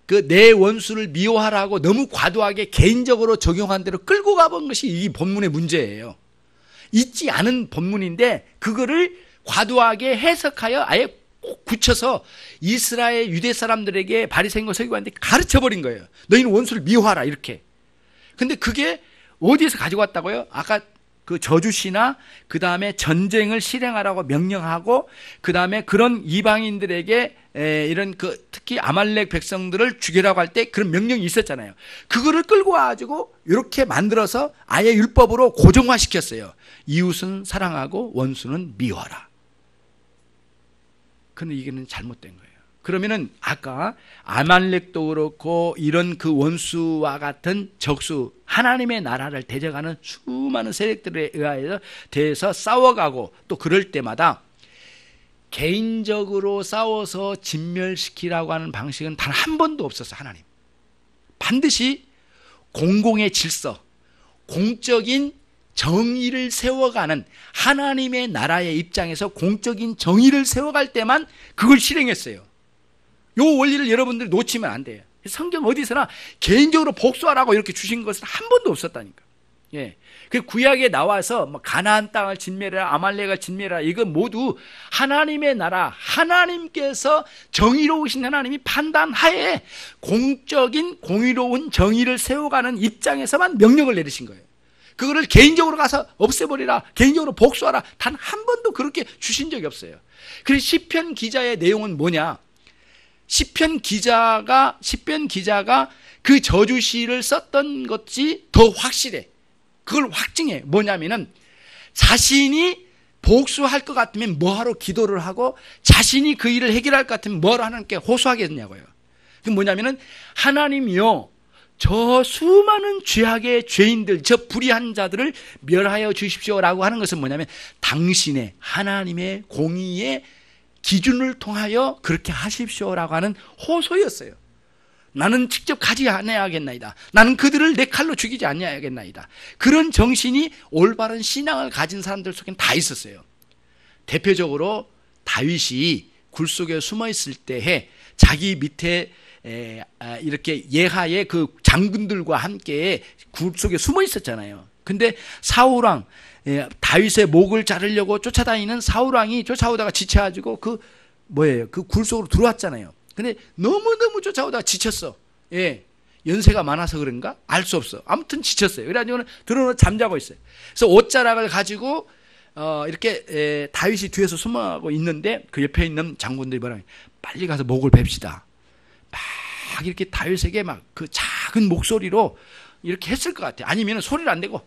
그 내 원수를 미워하라고 너무 과도하게 개인적으로 적용한 대로 끌고 가본 것이 이 본문의 문제예요. 있지 않은 본문인데 그거를 과도하게 해석하여 아예 굳혀서 이스라엘 유대 사람들에게 바리새인과 서기관한테 가르쳐버린 거예요. 너희는 원수를 미워하라 이렇게. 근데 그게 어디에서 가지고 왔다고요? 아까 그 저주시나 그 다음에 전쟁을 실행하라고 명령하고 그 다음에 그런 이방인들에게 이런 그 특히 아말렉 백성들을 죽이라고 할 때 그런 명령이 있었잖아요. 그거를 끌고 와가지고 이렇게 만들어서 아예 율법으로 고정화시켰어요. 이웃은 사랑하고 원수는 미워하라. 근데 이게는 잘못된 거예요. 그러면은 아까 아말렉도 그렇고 이런 그 원수와 같은 적수 하나님의 나라를 대적하는 수많은 세력들에 의하여 대해서 싸워가고 또 그럴 때마다 개인적으로 싸워서 진멸시키라고 하는 방식은 단 한 번도 없었어요. 하나님 반드시 공공의 질서, 공적인 정의를 세워가는 하나님의 나라의 입장에서 공적인 정의를 세워갈 때만 그걸 실행했어요. 이 원리를 여러분들이 놓치면 안 돼요. 성경 어디서나 개인적으로 복수하라고 이렇게 주신 것은 한 번도 없었다니까. 예. 그 구약에 나와서 뭐 가나안 땅을 진멸해라, 아말렉을 진멸해라, 이건 모두 하나님의 나라, 하나님께서 정의로우신 하나님이 판단하에 공적인 공의로운 정의를 세워가는 입장에서만 명령을 내리신 거예요. 그거를 개인적으로 가서 없애버리라, 개인적으로 복수하라, 단 한 번도 그렇게 주신 적이 없어요. 그래서 시편 기자의 내용은 뭐냐? 시편 기자가 그 저주시를 썼던 것이 더 확실해. 그걸 확증해. 뭐냐면은 자신이 복수할 것 같으면 뭐하러 기도를 하고 자신이 그 일을 해결할 것 같으면 뭐하러 하나님께 호소하겠냐고요. 그게 뭐냐면은 하나님이요, 저 수많은 죄악의 죄인들, 저 불의한 자들을 멸하여 주십시오라고 하는 것은 뭐냐면 당신의 하나님의 공의의 기준을 통하여 그렇게 하십시오라고 하는 호소였어요. 나는 직접 가지 않아야겠나이다. 나는 그들을 내 칼로 죽이지 않아야겠나이다. 그런 정신이 올바른 신앙을 가진 사람들 속엔 다 있었어요. 대표적으로 다윗이 굴 속에 숨어 있을 때에 자기 밑에 이렇게 예하의 그 장군들과 함께 굴 속에 숨어 있었잖아요. 근데 사울왕, 다윗의 목을 자르려고 쫓아다니는 사울왕이 쫓아오다가 지쳐가지고 그 굴 속으로 들어왔잖아요. 근데 너무너무 쫓아오다가 지쳤어. 예. 연세가 많아서 그런가? 알 수 없어. 아무튼 지쳤어요. 그래가지고는 들어놓고 잠자고 있어요. 그래서 옷자락을 가지고 이렇게 다윗이 뒤에서 숨어가고 있는데 그 옆에 있는 장군들이 뭐라 해요? 빨리 가서 목을 베읍시다. 막 이렇게 다윗에게 막 그 작은 목소리로 이렇게 했을 것 같아요. 아니면 소리를 안 내고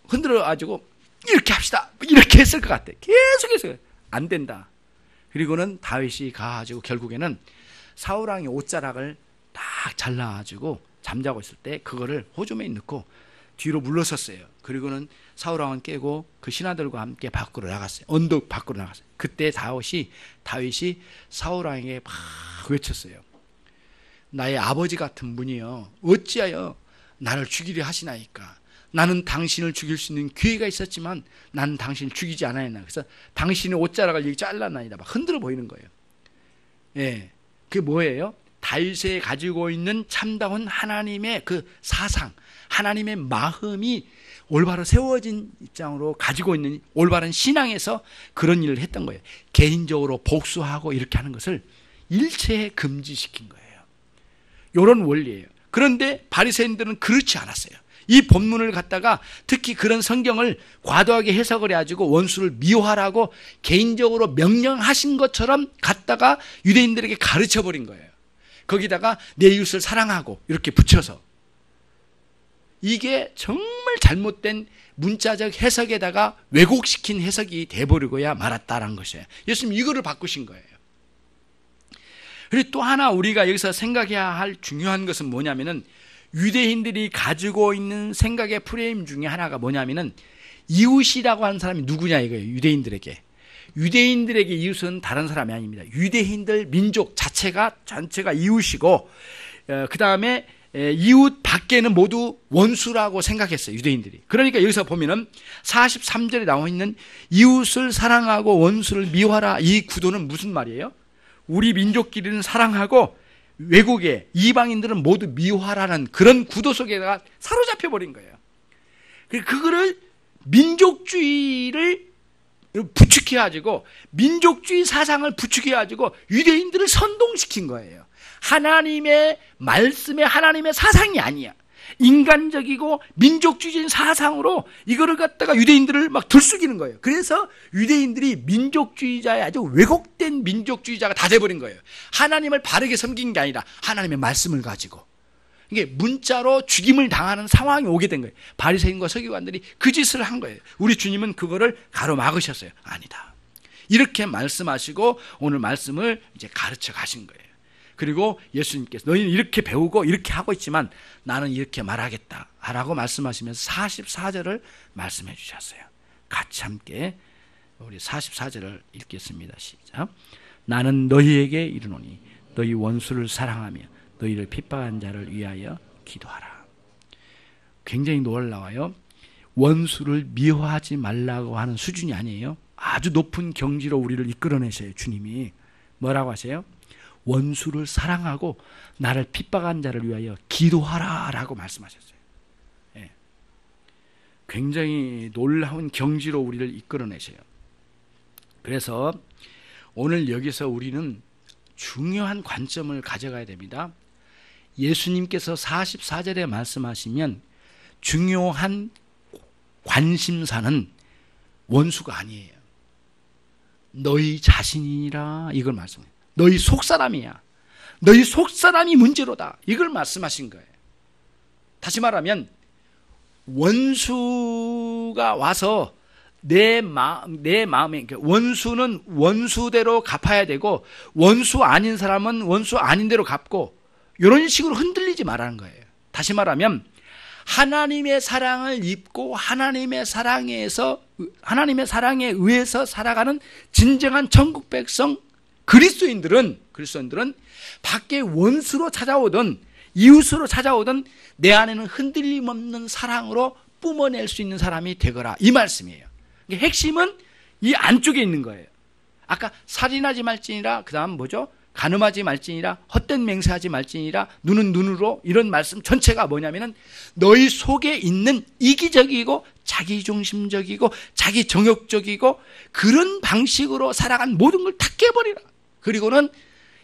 흔들어가지고 이렇게 합시다. 이렇게 했을 것 같아. 계속해서 안 된다. 그리고는 다윗이 가가지고 결국에는 사울왕의 옷자락을 딱 잘라가지고 잠자고 있을 때 그거를 호주머니에 넣고 뒤로 물러섰어요. 그리고는 사울왕은 깨고 그 신하들과 함께 밖으로 나갔어요. 언덕 밖으로 나갔어요. 그때 다윗이 사울왕에게 막 외쳤어요. 나의 아버지 같은 분이여 어찌하여 나를 죽이려 하시나이까. 나는 당신을 죽일 수 있는 기회가 있었지만 나는 당신을 죽이지 않았나. 그래서 당신의 옷자락을 여기 잘라나이다. 막 흔들어 보이는 거예요. 예, 그게 뭐예요? 다윗이 가지고 있는 참다운 하나님의 그 사상, 하나님의 마음이 올바로 세워진 입장으로 가지고 있는 올바른 신앙에서 그런 일을 했던 거예요. 개인적으로 복수하고 이렇게 하는 것을 일체에 금지시킨 거예요. 이런 원리예요. 그런데 바리새인들은 그렇지 않았어요. 이 본문을 갖다가 특히 그런 성경을 과도하게 해석을 해가지고 원수를 미워하라고 개인적으로 명령하신 것처럼 갖다가 유대인들에게 가르쳐버린 거예요. 거기다가 내 이웃을 사랑하고 이렇게 붙여서, 이게 정말 잘못된 문자적 해석에다가 왜곡시킨 해석이 돼버리고야 말았다라는 것이에요. 예수님 이거를 바꾸신 거예요. 그리고 또 하나 우리가 여기서 생각해야 할 중요한 것은 뭐냐면은, 유대인들이 가지고 있는 생각의 프레임 중에 하나가 뭐냐면은, 이웃이라고 하는 사람이 누구냐 이거예요. 유대인들에게 이웃은 다른 사람이 아닙니다. 유대인들 민족 전체가 이웃이고, 그 다음에 이웃 밖에는 모두 원수라고 생각했어요, 유대인들이. 그러니까 여기서 보면은 43절에 나와 있는 이웃을 사랑하고 원수를 미워하라, 이 구도는 무슨 말이에요? 우리 민족끼리는 사랑하고 외국의 이방인들은 모두 미워하라는 그런 구도 속에다가 사로잡혀 버린 거예요. 그거를 민족주의를 부추겨가지고, 민족주의 사상을 부추겨가지고 유대인들을 선동시킨 거예요. 하나님의 말씀에 하나님의 사상이 아니야. 인간적이고 민족주의적인 사상으로 이거를 갖다가 유대인들을 막 들쑥이는 거예요. 그래서 유대인들이 민족주의자의 아주 왜곡된 민족주의자가 다 돼버린 거예요. 하나님을 바르게 섬긴 게 아니라 하나님의 말씀을 가지고 이게 문자로 죽임을 당하는 상황이 오게 된 거예요. 바리새인과 서기관들이 그 짓을 한 거예요. 우리 주님은 그거를 가로막으셨어요. 아니다, 이렇게 말씀하시고 오늘 말씀을 이제 가르쳐 가신 거예요. 그리고 예수님께서 너희는 이렇게 배우고 이렇게 하고 있지만 나는 이렇게 말하겠다 라고 말씀하시면서 44절을 말씀해 주셨어요. 같이 함께 우리 44절을 읽겠습니다. 시작. 나는 너희에게 이르노니 너희 원수를 사랑하며 너희를 핍박한 자를 위하여 기도하라. 굉장히 놀라워요. 원수를 미워하지 말라고 하는 수준이 아니에요. 아주 높은 경지로 우리를 이끌어내셔요. 주님이 뭐라고 하세요? 원수를 사랑하고 나를 핍박한 자를 위하여 기도하라 라고 말씀하셨어요. 예. 굉장히 놀라운 경지로 우리를 이끌어내셔요. 그래서 오늘 여기서 우리는 중요한 관점을 가져가야 됩니다. 예수님께서 44절에 말씀하시면 중요한 관심사는 원수가 아니에요. 너희 자신이라 이걸 말씀해요. 너희 속사람이야. 너희 속사람이 문제로다. 이걸 말씀하신 거예요. 다시 말하면 원수가 와서 내 마음에, 원수는 원수대로 갚아야 되고 원수 아닌 사람은 원수 아닌 대로 갚고, 이런 식으로 흔들리지 말라는 거예요. 다시 말하면 하나님의 사랑을 입고 하나님의 사랑에 의해서 살아가는 진정한 천국 백성 그리스도인들은 밖에 원수로 찾아오든 이웃으로 찾아오든 내 안에는 흔들림 없는 사랑으로 뿜어낼 수 있는 사람이 되거라, 이 말씀이에요. 핵심은 이 안쪽에 있는 거예요. 아까 살인하지 말지니라, 그 다음 뭐죠? 간음하지 말지니라, 헛된 맹세하지 말지니라, 눈은 눈으로, 이런 말씀 전체가 뭐냐면은 너희 속에 있는 이기적이고 자기중심적이고 자기정욕적이고 그런 방식으로 살아간 모든 걸 다 깨버리라. 그리고는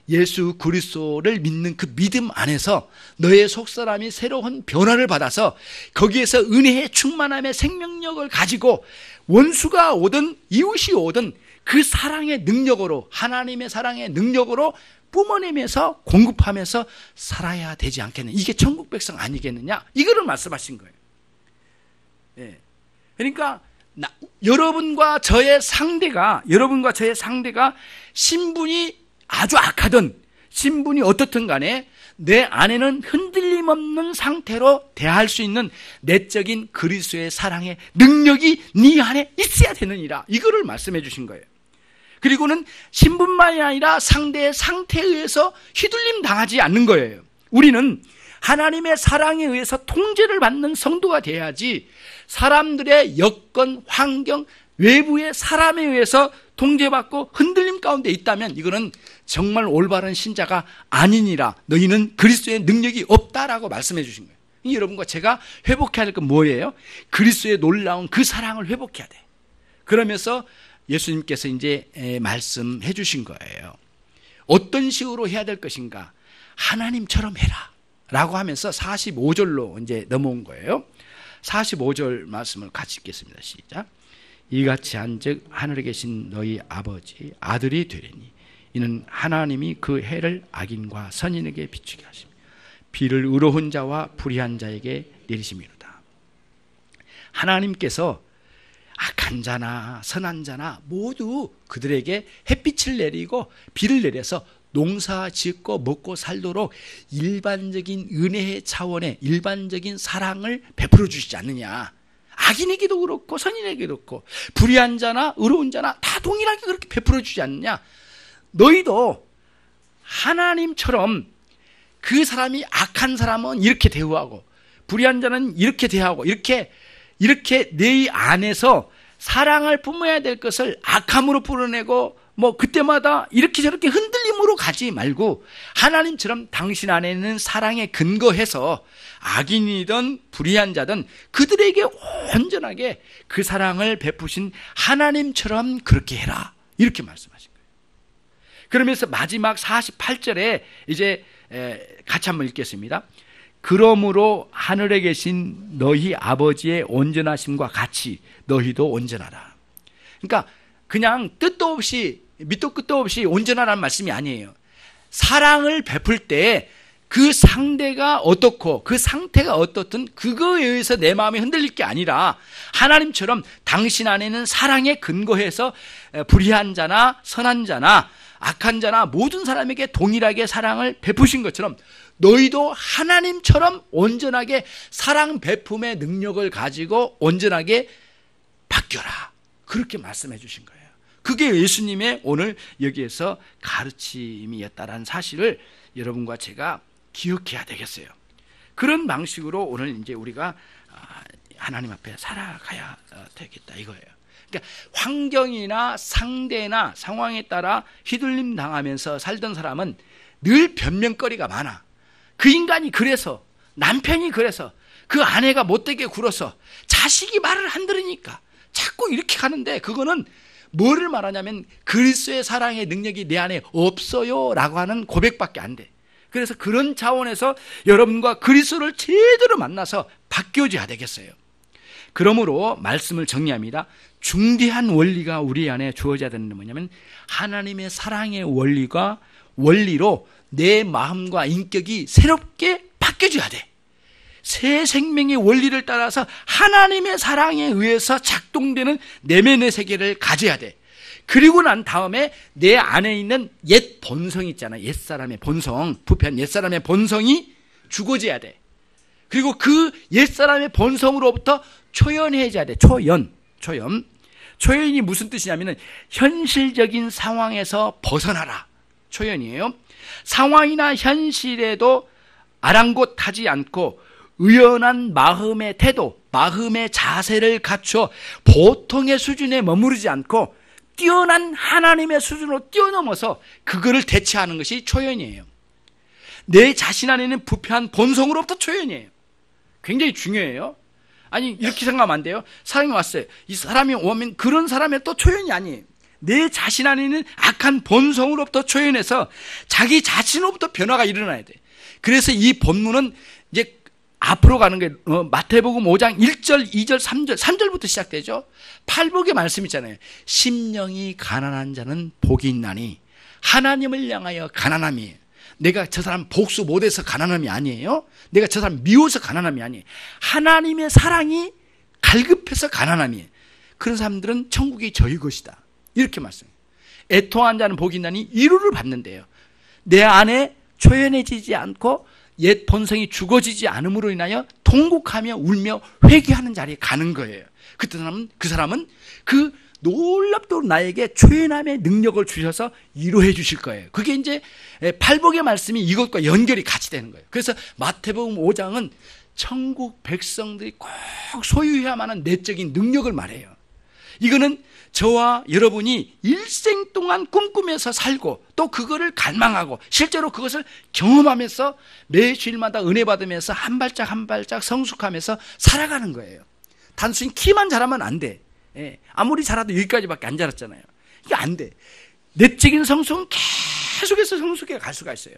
예수 그리스도를 믿는 그 믿음 안에서 너의 속사람이 새로운 변화를 받아서 거기에서 은혜의 충만함의 생명력을 가지고 원수가 오든 이웃이 오든 그 사랑의 능력으로, 하나님의 사랑의 능력으로 뿜어내면서 공급하면서 살아야 되지 않겠느냐. 이게 천국 백성 아니겠느냐. 이거를 말씀하신 거예요. 예. 그러니까 여러분과 저의 상대가 신분이 아주 악하든 신분이 어떻든 간에 내 안에는 흔들림 없는 상태로 대할 수 있는 내적인 그리스도의 사랑의 능력이 네 안에 있어야 되느니라. 이거를 말씀해 주신 거예요. 그리고는 신분만이 아니라 상대의 상태에 의해서 휘둘림 당하지 않는 거예요. 우리는 하나님의 사랑에 의해서 통제를 받는 성도가 돼야지, 사람들의 여건, 환경, 외부의 사람에 의해서 통제받고 흔들림 가운데 있다면 이거는 정말 올바른 신자가 아니니라. 너희는 그리스도의 능력이 없다라고 말씀해 주신 거예요. 여러분과 제가 회복해야 될 건 뭐예요? 그리스도의 놀라운 그 사랑을 회복해야 돼. 그러면서 예수님께서 이제 말씀해 주신 거예요. 어떤 식으로 해야 될 것인가? 하나님처럼 해라 라고 하면서 45절로 이제 넘어온 거예요. 45절 말씀을 같이 읽겠습니다. 시작. 이같이 한즉 하늘에 계신 너희 아버지 아들이 되리니 이는 하나님이 그 해를 악인과 선인에게 비추게 하시며 비를 의로운 자와 불의한 자에게 내리심이로다. 하나님께서 악한 자나 선한 자나 모두 그들에게 햇빛을 내리고 비를 내려서 농사 짓고 먹고 살도록 일반적인 은혜의 차원의 일반적인 사랑을 베풀어 주시지 않느냐. 악인에게도 그렇고 선인에게도 그렇고 불의한 자나 의로운 자나 다 동일하게 그렇게 베풀어 주지 않느냐. 너희도 하나님처럼 그 사람이 악한 사람은 이렇게 대우하고 불의한 자는 이렇게 대하고 이렇게 내 안에서 사랑을 뿜어야 될 것을 악함으로 풀어내고 뭐 그때마다 이렇게 저렇게 흔들림으로 가지 말고 하나님처럼 당신 안에 있는 사랑에 근거해서 악인이든 불의한 자든 그들에게 온전하게 그 사랑을 베푸신 하나님처럼 그렇게 해라. 이렇게 말씀하신 거예요. 그러면서 마지막 48절에 이제 같이 한번 읽겠습니다. 그러므로 하늘에 계신 너희 아버지의 온전하심과 같이 너희도 온전하라. 그러니까 그냥 뜻도 없이 밑도 끝도 없이 온전하라는 말씀이 아니에요. 사랑을 베풀 때 그 상대가 어떻고 그 상태가 어떻든 그거에 의해서 내 마음이 흔들릴 게 아니라 하나님처럼 당신 안에는 사랑에 근거해서 불의한 자나 선한 자나 악한 자나 모든 사람에게 동일하게 사랑을 베푸신 것처럼 너희도 하나님처럼 온전하게 사랑 베품의 능력을 가지고 온전하게 바뀌어라. 그렇게 말씀해 주신 거예요. 그게 예수님의 오늘 여기에서 가르침이었다라는 사실을 여러분과 제가 기억해야 되겠어요. 그런 방식으로 오늘 이제 우리가 하나님 앞에 살아가야 되겠다 이거예요. 그러니까 환경이나 상대나 상황에 따라 휘둘림 당하면서 살던 사람은 늘 변명거리가 많아. 그 인간이 그래서, 남편이 그래서, 그 아내가 못되게 굴어서, 자식이 말을 안 들으니까 자꾸 이렇게 가는데 그거는 뭐를 말하냐면 그리스도의 사랑의 능력이 내 안에 없어요 라고 하는 고백밖에 안 돼. 그래서 그런 차원에서 여러분과 그리스도를 제대로 만나서 바뀌어져야 되겠어요. 그러므로 말씀을 정리합니다. 중대한 원리가 우리 안에 주어져야 되는 게 뭐냐면 하나님의 사랑의 원리로 내 마음과 인격이 새롭게 바뀌어져야 돼. 새 생명의 원리를 따라서 하나님의 사랑에 의해서 작동되는 내면의 세계를 가져야 돼. 그리고 난 다음에 내 안에 있는 옛 본성 있잖아. 옛사람의 본성, 부패한 옛사람의 본성이 죽어져야 돼. 그리고 그 옛사람의 본성으로부터 초연해져야 돼. 초연이 무슨 뜻이냐면은 현실적인 상황에서 벗어나라. 초연이에요. 상황이나 현실에도 아랑곳하지 않고 의연한 마음의 태도, 마음의 자세를 갖춰 보통의 수준에 머무르지 않고 뛰어난 하나님의 수준으로 뛰어넘어서 그거를 대체하는 것이 초연이에요. 내 자신 안에는 부패한 본성으로부터 초연이에요. 굉장히 중요해요. 아니 이렇게 생각하면 안 돼요. 사람이 왔어요. 이 사람이 오면 그런 사람의 또 초연이 아니에요. 내 자신 안에는 악한 본성으로부터 초연해서 자기 자신으로부터 변화가 일어나야 돼. 그래서 이 본문은 이제 앞으로 가는 게 마태복음 5장 1절, 2절, 3절부터 시작되죠. 팔복의 말씀 있잖아요. 심령이 가난한 자는 복이 있나니 하나님을 향하여 가난함이에요. 내가 저 사람 복수 못해서 가난함이 아니에요. 내가 저 사람 미워서 가난함이 아니에요. 하나님의 사랑이 갈급해서 가난함이에요. 그런 사람들은 천국이 저희 것이다. 이렇게 말씀해요. 애통한 자는 복이 있나니 위로를 받는데요. 내 안에 초연해지지 않고 옛 본성이 죽어지지 않음으로 인하여 통곡하며 울며 회개하는 자리에 가는 거예요. 그 사람은 그 놀랍도록 나에게 죄인함의 능력을 주셔서 위로해 주실 거예요. 그게 이제 팔복의 말씀이 이것과 연결이 같이 되는 거예요. 그래서 마태복음 5장은 천국 백성들이 꼭 소유해야만 하는 내적인 능력을 말해요. 이거는 저와 여러분이 일생 동안 꿈꾸면서 살고 또 그거를 갈망하고 실제로 그것을 경험하면서 매 주일마다 은혜 받으면서 한 발짝 한 발짝 성숙하면서 살아가는 거예요. 단순히 키만 자라면 안 돼. 아무리 자라도 여기까지밖에 안 자랐잖아요. 이게 안 돼. 내적인 성숙은 계속해서 성숙해 갈 수가 있어요.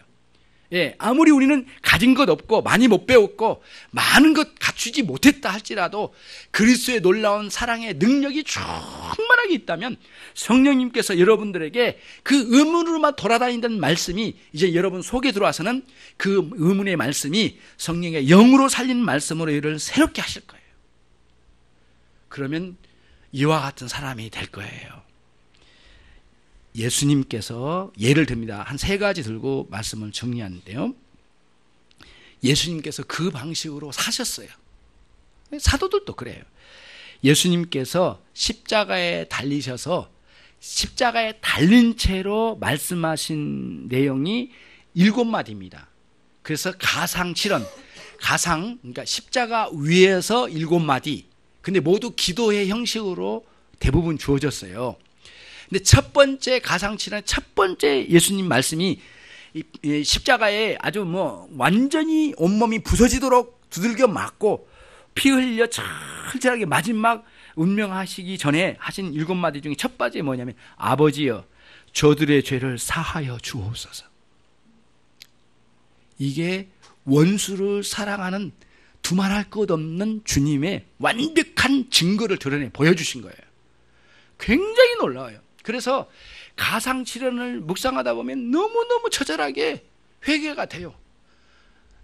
아무리 우리는 가진 것 없고 많이 못 배웠고 많은 것 갖추지 못했다 할지라도 그리스도의 놀라운 사랑의 능력이 충만하게 있다면 성령님께서 여러분들에게 그 의문으로만 돌아다니던 말씀이 이제 여러분 속에 들어와서는 그 의문의 말씀이 성령의 영으로 살리는 말씀으로 이를 새롭게 하실 거예요. 그러면 이와 같은 사람이 될 거예요. 예수님께서 예를 듭니다. 한 3가지 들고 말씀을 정리하는데요. 예수님께서 그 방식으로 사셨어요. 사도들도 그래요. 예수님께서 십자가에 달리셔서 십자가에 달린 채로 말씀하신 내용이 7마디입니다. 그래서 가상칠언, 그러니까 십자가 위에서 7마디. 근데 모두 기도의 형식으로 대부분 주어졌어요. 근데 첫 번째 가상칠언, 첫 번째 예수님 말씀이 십자가에 아주 완전히 온몸이 부서지도록 두들겨 맞고 피 흘려 철저하게 마지막 운명하시기 전에 하신 7마디 중에 첫 번째 뭐냐면 아버지여 저들의 죄를 사하여 주옵소서. 이게 원수를 사랑하는 두말할 것 없는 주님의 완벽한 증거를 드러내 보여주신 거예요. 굉장히 놀라워요. 그래서 가상칠언을 묵상하다 보면 너무너무 처절하게 회개가 돼요.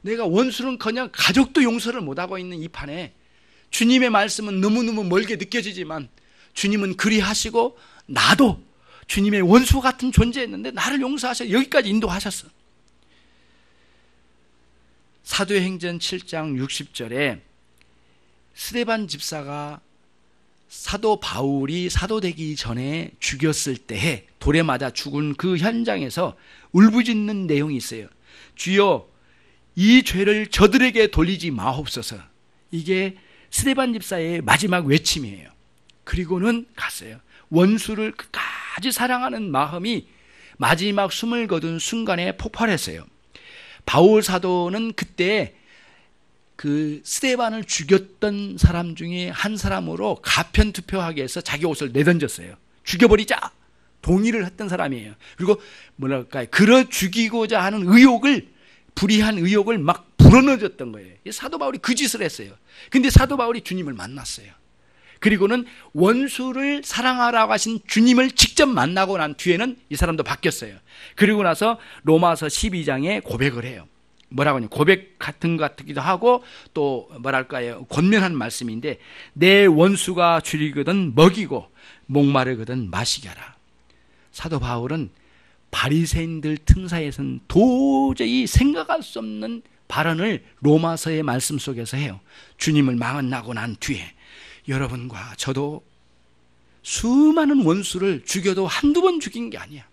내가 원수는커녕 가족도 용서를 못하고 있는 이 판에 주님의 말씀은 너무너무 멀게 느껴지지만 주님은 그리하시고 나도 주님의 원수 같은 존재였는데 나를 용서하셔 여기까지 인도하셨어. 사도행전 7장 60절에 스데반 집사가 사도 바울이 사도 되기 전에 죽였을 때에 돌에 맞아 죽은 그 현장에서 울부짖는 내용이 있어요. 주여 이 죄를 저들에게 돌리지 마옵소서. 이게 스데반 집사의 마지막 외침이에요. 그리고는 갔어요. 원수를 끝까지 사랑하는 마음이 마지막 숨을 거둔 순간에 폭발했어요. 바울 사도는 그때 그 스데반을 죽였던 사람 중에 한 사람으로 가편투표하게 해서 자기 옷을 내던졌어요. 죽여버리자 동의를 했던 사람이에요. 그리고 뭐랄까요, 그러 죽이고자 하는 의욕을, 불의한 의욕을 막 불어넣어줬던 거예요. 사도 바울이 그 짓을 했어요. 근데 사도 바울이 주님을 만났어요. 그리고는 원수를 사랑하라고 하신 주님을 직접 만나고 난 뒤에는 이 사람도 바뀌었어요. 그리고 나서 로마서 12장에 고백을 해요. 뭐라고 하냐, 고백 같은 것 같기도 하고 또 뭐랄까요, 권면하는 말씀인데 내 원수가 줄이거든 먹이고 목마르거든 마시게 하라. 사도 바울은 바리새인들 틈 사이에서는 도저히 생각할 수 없는 발언을 로마서의 말씀 속에서 해요. 주님을 만나고 난 뒤에 여러분과 저도 수많은 원수를 죽여도 한두 번 죽인 게 아니야.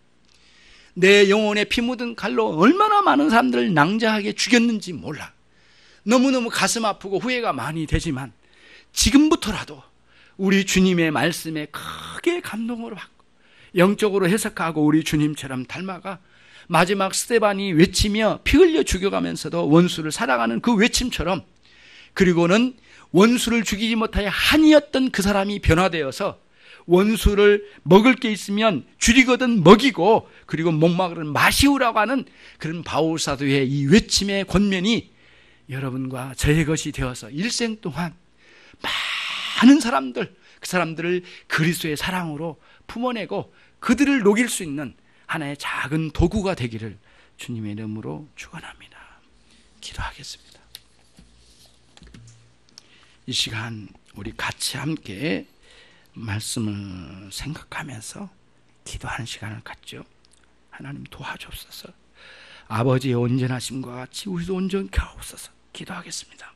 내 영혼에 피 묻은 칼로 얼마나 많은 사람들을 낭자하게 죽였는지 몰라. 너무너무 가슴 아프고 후회가 많이 되지만 지금부터라도 우리 주님의 말씀에 크게 감동을 받고 영적으로 해석하고 우리 주님처럼 닮아가 마지막 스데반이 외치며 피 흘려 죽여가면서도 원수를 사랑하는 그 외침처럼, 그리고는 원수를 죽이지 못하여 한이었던 그 사람이 변화되어서 원수를 먹을 게 있으면 줄이거든 먹이고 그리고 목마르든 마시우라고 하는 그런 바울 사도의 이 외침의 권면이 여러분과 저의 것이 되어서 일생 동안 많은 사람들, 그 사람들을 그리스도의 사랑으로 품어내고 그들을 녹일 수 있는 하나의 작은 도구가 되기를 주님의 이름으로 축원합니다. 기도하겠습니다. 이 시간 우리 같이 함께 말씀을 생각하면서 기도하는 시간을 갖죠. 하나님 도와주옵소서. 아버지의 온전하심과 같이 우리도 온전케 하옵소서. 기도하겠습니다.